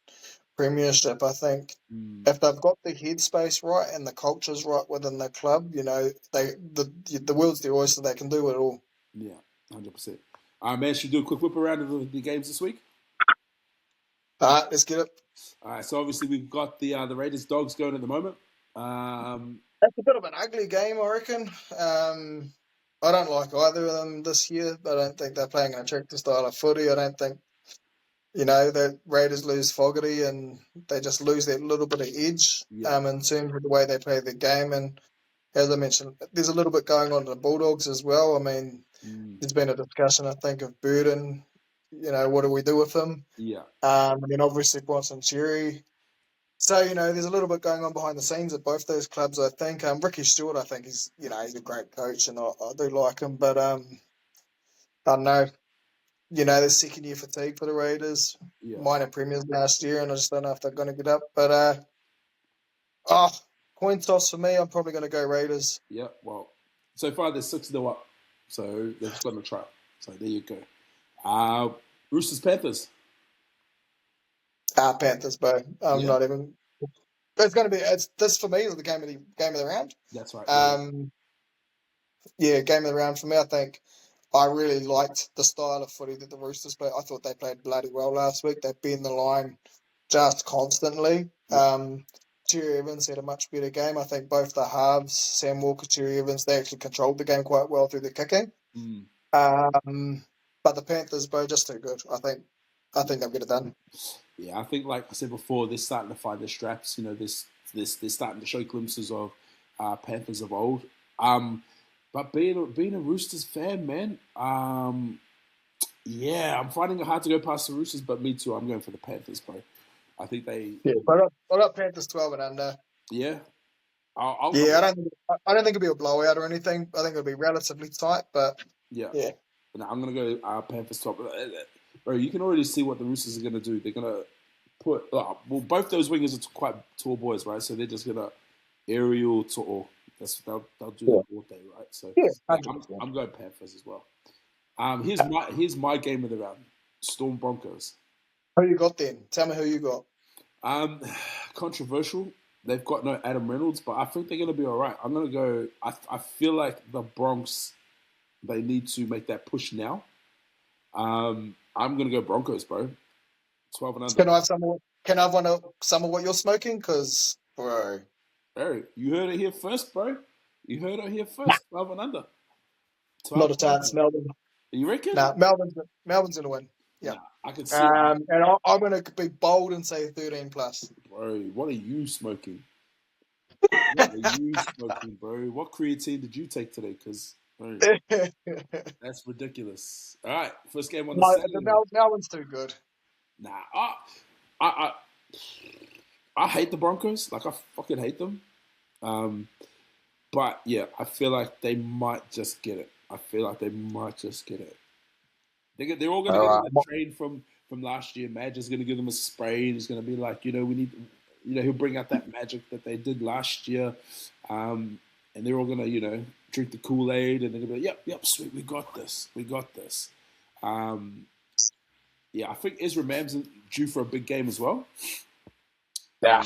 premiership. I think Mm, if they've got the headspace right and the culture's right within the club, the world's the oyster. They can do it all. yeah, 100%. Man, should we do a quick whip around of the games this week? All right, let's get it. All right, so obviously we've got the Raiders Dogs going at the moment. That's a bit of an ugly game, I reckon. I don't like either of them this year. I don't think they're playing an attractive style of footy. I don't think the Raiders lose Fogarty and they just lose that little bit of edge Yeah, in terms of the way they play the game. And as I mentioned, there's a little bit going on in the Bulldogs as well. I mean, mm, there's been a discussion, I think, of Burden. What do we do with him? yeah, And then obviously Bronson Cherry. So, there's a little bit going on behind the scenes at both those clubs, I think. Ricky Stewart, I think he's a great coach and I do like him, but I don't know. There's second year fatigue for the Raiders. yeah, Minor premiers last year, and I just don't know if they're going to get up. But oh, coin toss for me. I'm probably going to go Raiders. yeah. Well, so far there's 6-0 up, so they've just got to try. So there you go. Roosters Panthers. Panthers, bro. I'm Yeah, not even. It's going to be. It's this for me is the game of the round. that's right. Yeah, Um, yeah, game of the round for me. I think I really liked the style of footy that the Roosters played. I thought they played bloody well last week. They bend the line just constantly. yeah, Terry Evans had a much better game. I think both the halves, Sam Walker, Terry Evans, they actually controlled the game quite well through the kicking. mm. But the Panthers, bro, just too good. I think they'll get it done. Yeah. I think, like I said before, they're starting to find their straps. This they're starting to show glimpses of Panthers of old. But being a Roosters fan, man, yeah, I'm finding it hard to go past the Roosters. But me too. I'm going for the Panthers, bro. I think they, Yeah, I got Panthers 12 and under. yeah. I'll Yeah, I don't think it'll be a blowout or anything. I think it'll be relatively tight, but yeah. yeah. No, I'm gonna go Panthers top. bro, you can already see what the Roosters are going to do. They're going to put both those wingers are quite tall boys, right? So they're just going to aerial to they'll do Yeah, that all day, right? So yeah, yeah, 100%. I'm going Panthers as well. Here's my game of the round: Storm Broncos. Who you got then? Tell me who you got. Um, controversial. They've got no Adam Reynolds, but I think they're going to be all right. I'm going to go. I feel like the Bronx. They need to make that push now. I'm going to go Broncos, bro. 12 and under. Can I have some more? Can I have some of what you're smoking? Because, bro, Hey, you heard it here first, bro. You heard it here first. 12 and under. 12 not a and chance, under. Melbourne. You reckon? Nah, Melbourne's gonna win. Yeah. Nah, I can see it. And I'm gonna be bold and say 13 plus. Bro, what are you smoking? What are you smoking, bro? What creatine did you take today? Because, bro, No, that's ridiculous. All right, first game on the the Saturday. Melbourne's too good. Nah, I, I hate the Broncos. Like, I fucking hate them. But, yeah, I feel like they might just get it. I feel like they might just get it. They're all going to All get on right. the train from last year. Madge is going to give them a spray. He's going to be like, we need, he'll bring out that magic that they did last year. And they're all going to, drink the Kool-Aid and they're going to be like, yep, sweet, we got this. We got this. Yeah, I think Ezra Mam's due for a big game as well. Yeah.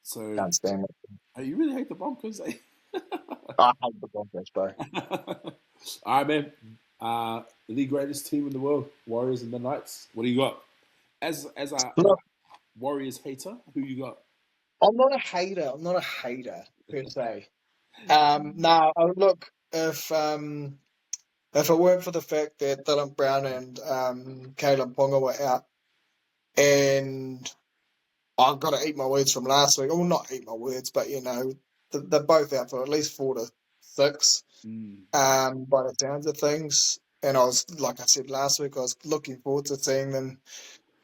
So, Can't stand it. oh, you really hate the Broncos, eh? I hate the Broncos, bro. All right, man. The greatest team in the world, Warriors and the Knights. What do you got? As a Look, Warriors hater, who you got? I'm not a hater. I'm not a hater per se. Now, look, if it weren't for the fact that Dylan Brown and Caleb Ponga were out, and I've got to eat my words from last week. Well, not eat my words, but they're both out for at least 4 to 6. Mm. By the sounds of things, and I was like I said last week, I was looking forward to seeing them,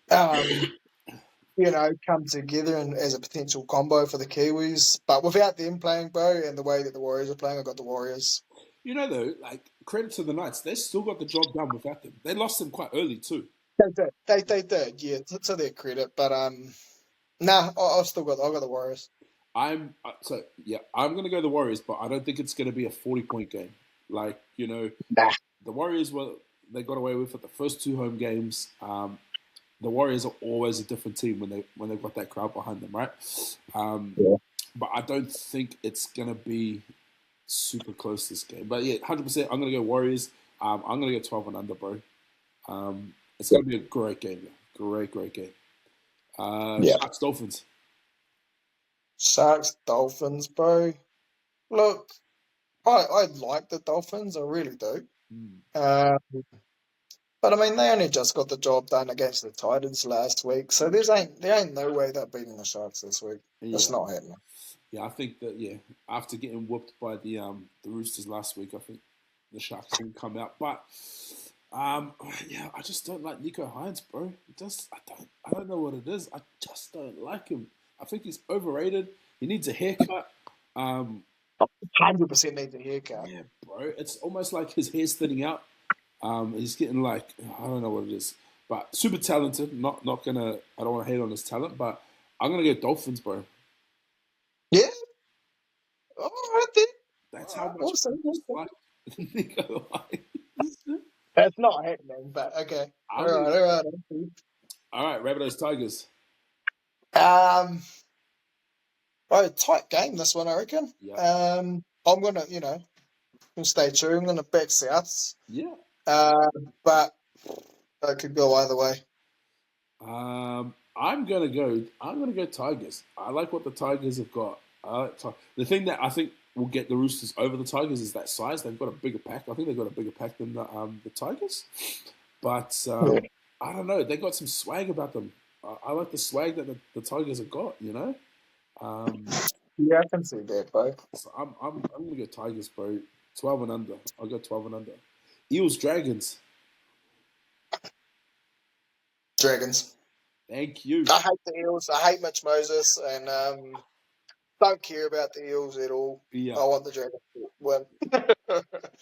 come together and as a potential combo for the Kiwis. But without them playing, bro, and the way that the Warriors are playing, I got the Warriors. Though, like credit to the Knights, they still got the job done without them. They lost them quite early too. They did, yeah, to their credit. But nah, I got the Warriors. I'm gonna go the Warriors, but I don't think it's gonna be a 40-point game. Like Nah. the Warriors they got away with it the first 2 home games. The Warriors are always a different team when they've got that crowd behind them, right? Yeah. But I don't think it's gonna be super close this game. But yeah, 100%. I'm gonna go Warriors. I'm gonna go 12 and under, bro. It's gonna be a great game, though. Great game. Yeah. Sharks Dolphins. Sharks, Dolphins, bro. Look, I like the Dolphins, I really do. Mm. But I mean, they only just got the job done against the Titans last week, so there ain't no way they're beating the Sharks this week. It's Yeah, not happening. yeah. I think that after getting whooped by the Roosters last week, I think the Sharks can come out. But yeah, I just don't like Nico Hines, bro. I don't know what it is. I just don't like him. I think he's overrated. He needs a haircut. 100% needs a haircut. Yeah, bro. It's almost like his hair's thinning out. He's getting like I don't know what it is, but super talented. Not gonna. I don't want to hate on his talent, but I'm gonna go Dolphins, bro. Yeah, all right then. That's how much We'll see. I dislike Nico Hines. That's not happening, but okay. I'm gonna, All right. all right, Rabbitohs Tigers. Oh, tight game this one, I reckon. Yeah, I'm gonna stay true. I'm gonna back Souths. yeah. But it could go either way. I'm gonna go. I'm gonna go Tigers. I like what the Tigers have got. The thing that I think will get the Roosters over the Tigers is that size. They've got a bigger pack. I think they've got a bigger pack than the Tigers. But I don't know. They got some swag about them. I like the swag that the Tigers have got. Yeah, I can see that, bro. So I'm gonna go Tigers, bro. 12 and under. I'll go 12 and under. Eels Dragons. Dragons. Thank you. I hate the Eels. I hate Mitch Moses, and don't care about the Eels at all. Yeah. I want the Dragons to win. Nah,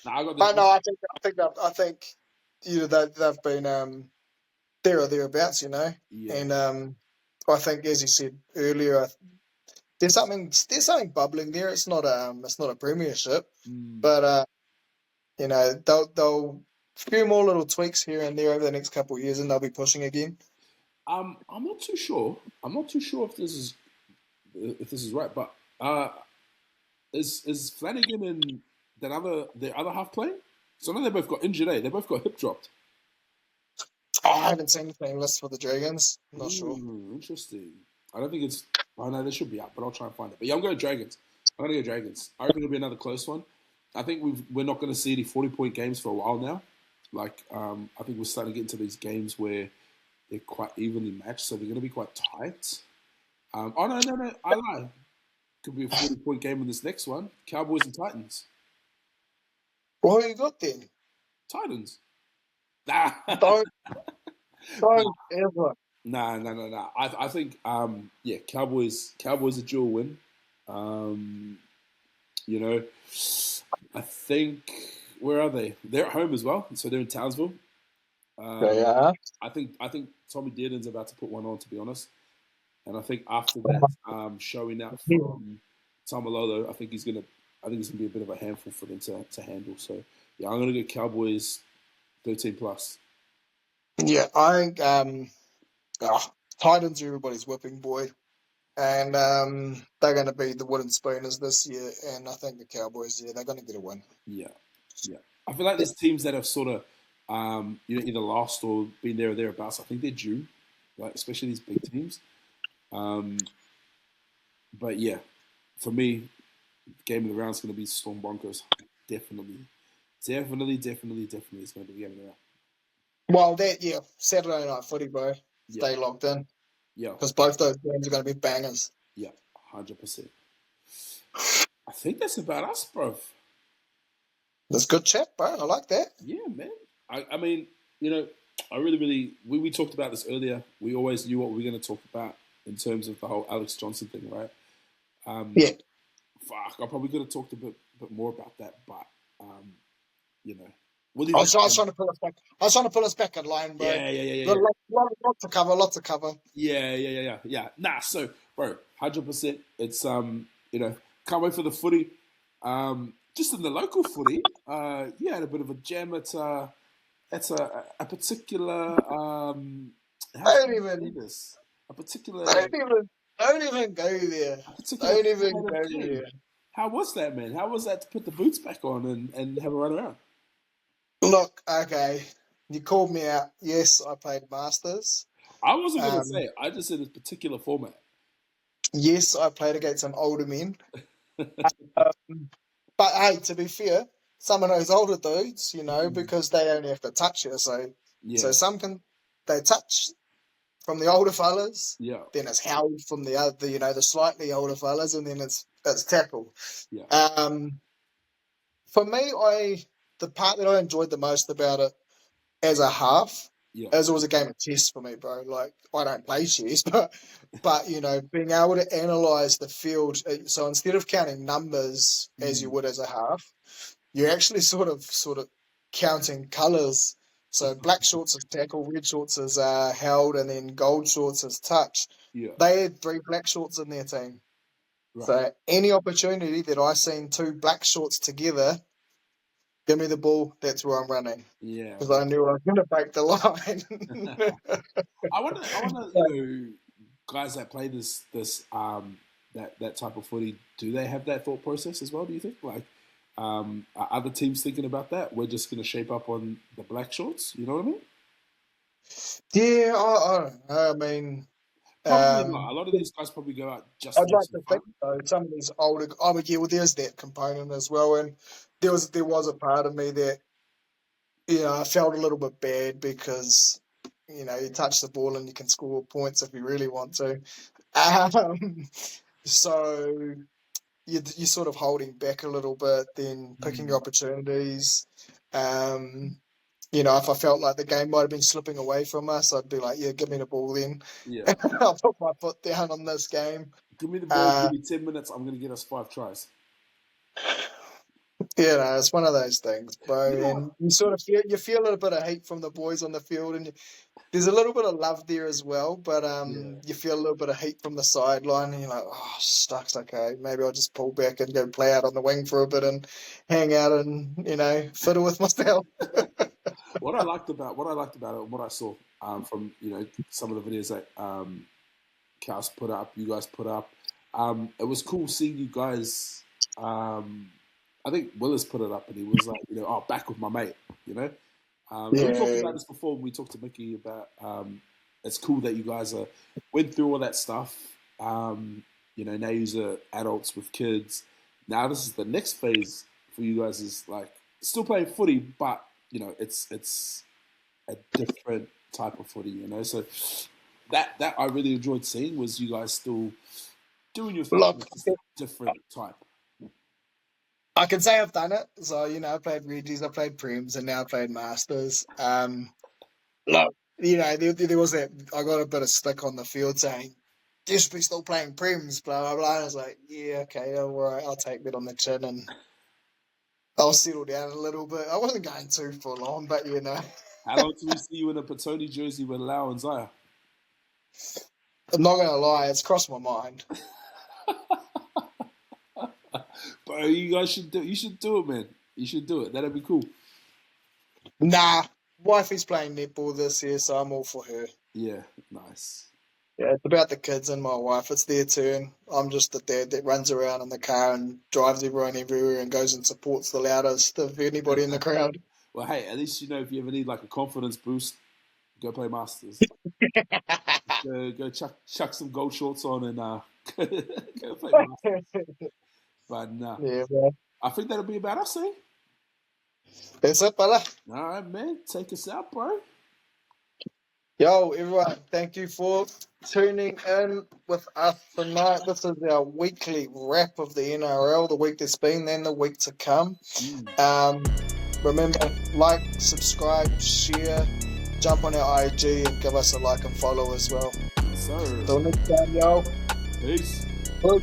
I got But no, I think they've been there or thereabouts, you know. Yeah. And I think, as you said earlier, there's something bubbling there. It's not a premiership, but you know, they'll few more little tweaks here and there over the next couple of years, and they'll be pushing again. I'm not too sure. I'm not too sure if this is right, but is Flanagan and the other half playing? So I know they both got injured. They both got hip dropped. Oh, I haven't seen the playing list for the Dragons. I'm not sure. Interesting. I don't think it's. Oh no, they should be up, but I'll try and find it. But yeah, I'm going Dragons. I'm going to go Dragons. I reckon it'll be another close one. I think we're not going to see any 40-point games for a while now. Like I think we're starting to get into these games where they're quite evenly matched, so they're going to be quite tight. Oh no, I lie. Could be a 40-point game in this next one. Cowboys and Titans. Well, who you got then? Titans. Nah. Don't ever. Nah. I think yeah, Cowboys a dual win. You know, I think where are they? They're at home as well, so they're in Townsville. Yeah. I think Tommy Dearden's about to put one on, to be honest. And I think after that showing out from Tamalolo, I think he's gonna be a bit of a handful for them to handle. So yeah, I'm gonna go Cowboys 13 plus. Yeah, I think Titans are everybody's whipping boy, and they're going to be the wooden spooners this year. And I think the Cowboys, yeah, they're going to get a win. Yeah. I feel like there's teams that have sort of either lost or been there or thereabouts. I think they're due, like especially these big teams. But yeah, for me, game of the round is going to be Storm Broncos. Definitely. It's going to be the game of the round. Well, Saturday night footy, bro. Stay locked in. Yeah. Because both those games are going to be bangers. Yeah, 100%. I think that's about us, bro. That's good chat, bro. I like that. Yeah, man. I mean, I really, we talked about this earlier. We always knew what we were going to talk about in terms of the whole Alex Johnson thing, right? Yeah. Fuck, I probably could have talked a bit more about that, but I was trying to pull us back. I was trying to pull us back in line, bro. Yeah. Lots to cover. Yeah. Nah, so, bro, 100%. It's can't wait for the footy. Just in the local footy, had a bit of a jam at a particular Don't even go there. Don't even go there. How was that, man? How was that to put the boots back on and have a run around? Look, okay, you called me out. Yes, I played Masters. I wasn't going to say it. I just said a particular format. Yes, I played against some older men. But hey, to be fair, some of those older dudes, because they only have to touch it. So some they touch from the older fellas. Yeah. Then it's held from the other, the slightly older fellas, and then it's tackle. Yeah. For me, the part that I enjoyed the most about it as a half, as it was a game of chess for me, bro. Like, I don't play chess, but being able to analyze the field. So instead of counting numbers as you would as a half, you're actually sort of counting colors. So black shorts is tackle, red shorts is held, and then gold shorts is touch. Yeah. They had 3 black shorts in their team. Right. So any opportunity that I seen 2 black shorts together, give me the ball. That's where I'm running. Yeah, because I knew I was going to break the line. I want guys that play this that type of footy. Do they have that thought process as well? Do you think are other teams thinking about that? We're just going to shape up on the black shorts. You know what I mean? Yeah, I don't know. I mean, probably not. A lot of these guys probably go out just. I'd like to think so. Some of these older. Oh, yeah. Well, there's that component as well, and there was a part of me that I felt a little bit bad because you touch the ball and you can score points if you really want to. So you're sort of holding back a little bit, then picking your opportunities. If I felt like the game might have been slipping away from us, I'd be like, yeah, give me the ball then. Yeah. I'll put my foot down on this game. Give me the ball, give me 10 minutes, I'm going to get us 5 tries. You know, it's one of those things, bro. You know, And you sort of feel a little bit of hate from the boys on the field, and there's a little bit of love there as well. But yeah. you feel a little bit of hate from the sideline, and you're like, oh, stucks. Okay, maybe I'll just pull back and go play out on the wing for a bit and hang out and fiddle with myself. What I liked about it, and what I saw from some of the videos that Cass put up, you guys put up, it was cool seeing you guys. I think Willis put it up, and he was like, oh, back with my mate, you know. And we talked Yeah, about this before when we talked to Mickey about it's cool that you guys went through all that stuff. Now you're adults with kids. Now this is the next phase for you guys is like still playing footy, but it's a different type of footy, So that I really enjoyed seeing was you guys still doing your thing, look, but just a different type. I can say I've done it. So I played Regis, I played Prems, and now I played Masters. Look, there was that. I got a bit of stick on the field saying, "Just be still playing Prems," blah blah blah. I was like, "Yeah, okay, all right, I'll take that on the chin and I'll settle down a little bit." I wasn't going too full on, but How long till we see you in a Petone jersey with Lau and Zaya? I'm not gonna lie, it's crossed my mind. Bro, you guys should do. You should do it, man. You should do it. That'd be cool. Nah, wifey's playing netball this year, so I'm all for her. Yeah, nice. Yeah, it's about the kids and my wife. It's their turn. I'm just the dad that runs around in the car and drives everyone everywhere and goes and supports the loudest of anybody in the crowd. Well, hey, at least if you ever need like a confidence boost, go play Masters. Go chuck some gold shorts on and go play Masters. But nah, Yeah, bro. I think that'll be about us, eh? That's it, brother. All right, man. Take us out, bro. Yo, everyone, thank you for tuning in with us tonight. This is our weekly wrap of the NRL, the week that's been, then the week to come. Remember, like, subscribe, share, jump on our IG and give us a like and follow as well. Yes, sir. Till next time, yo. Peace. Peace.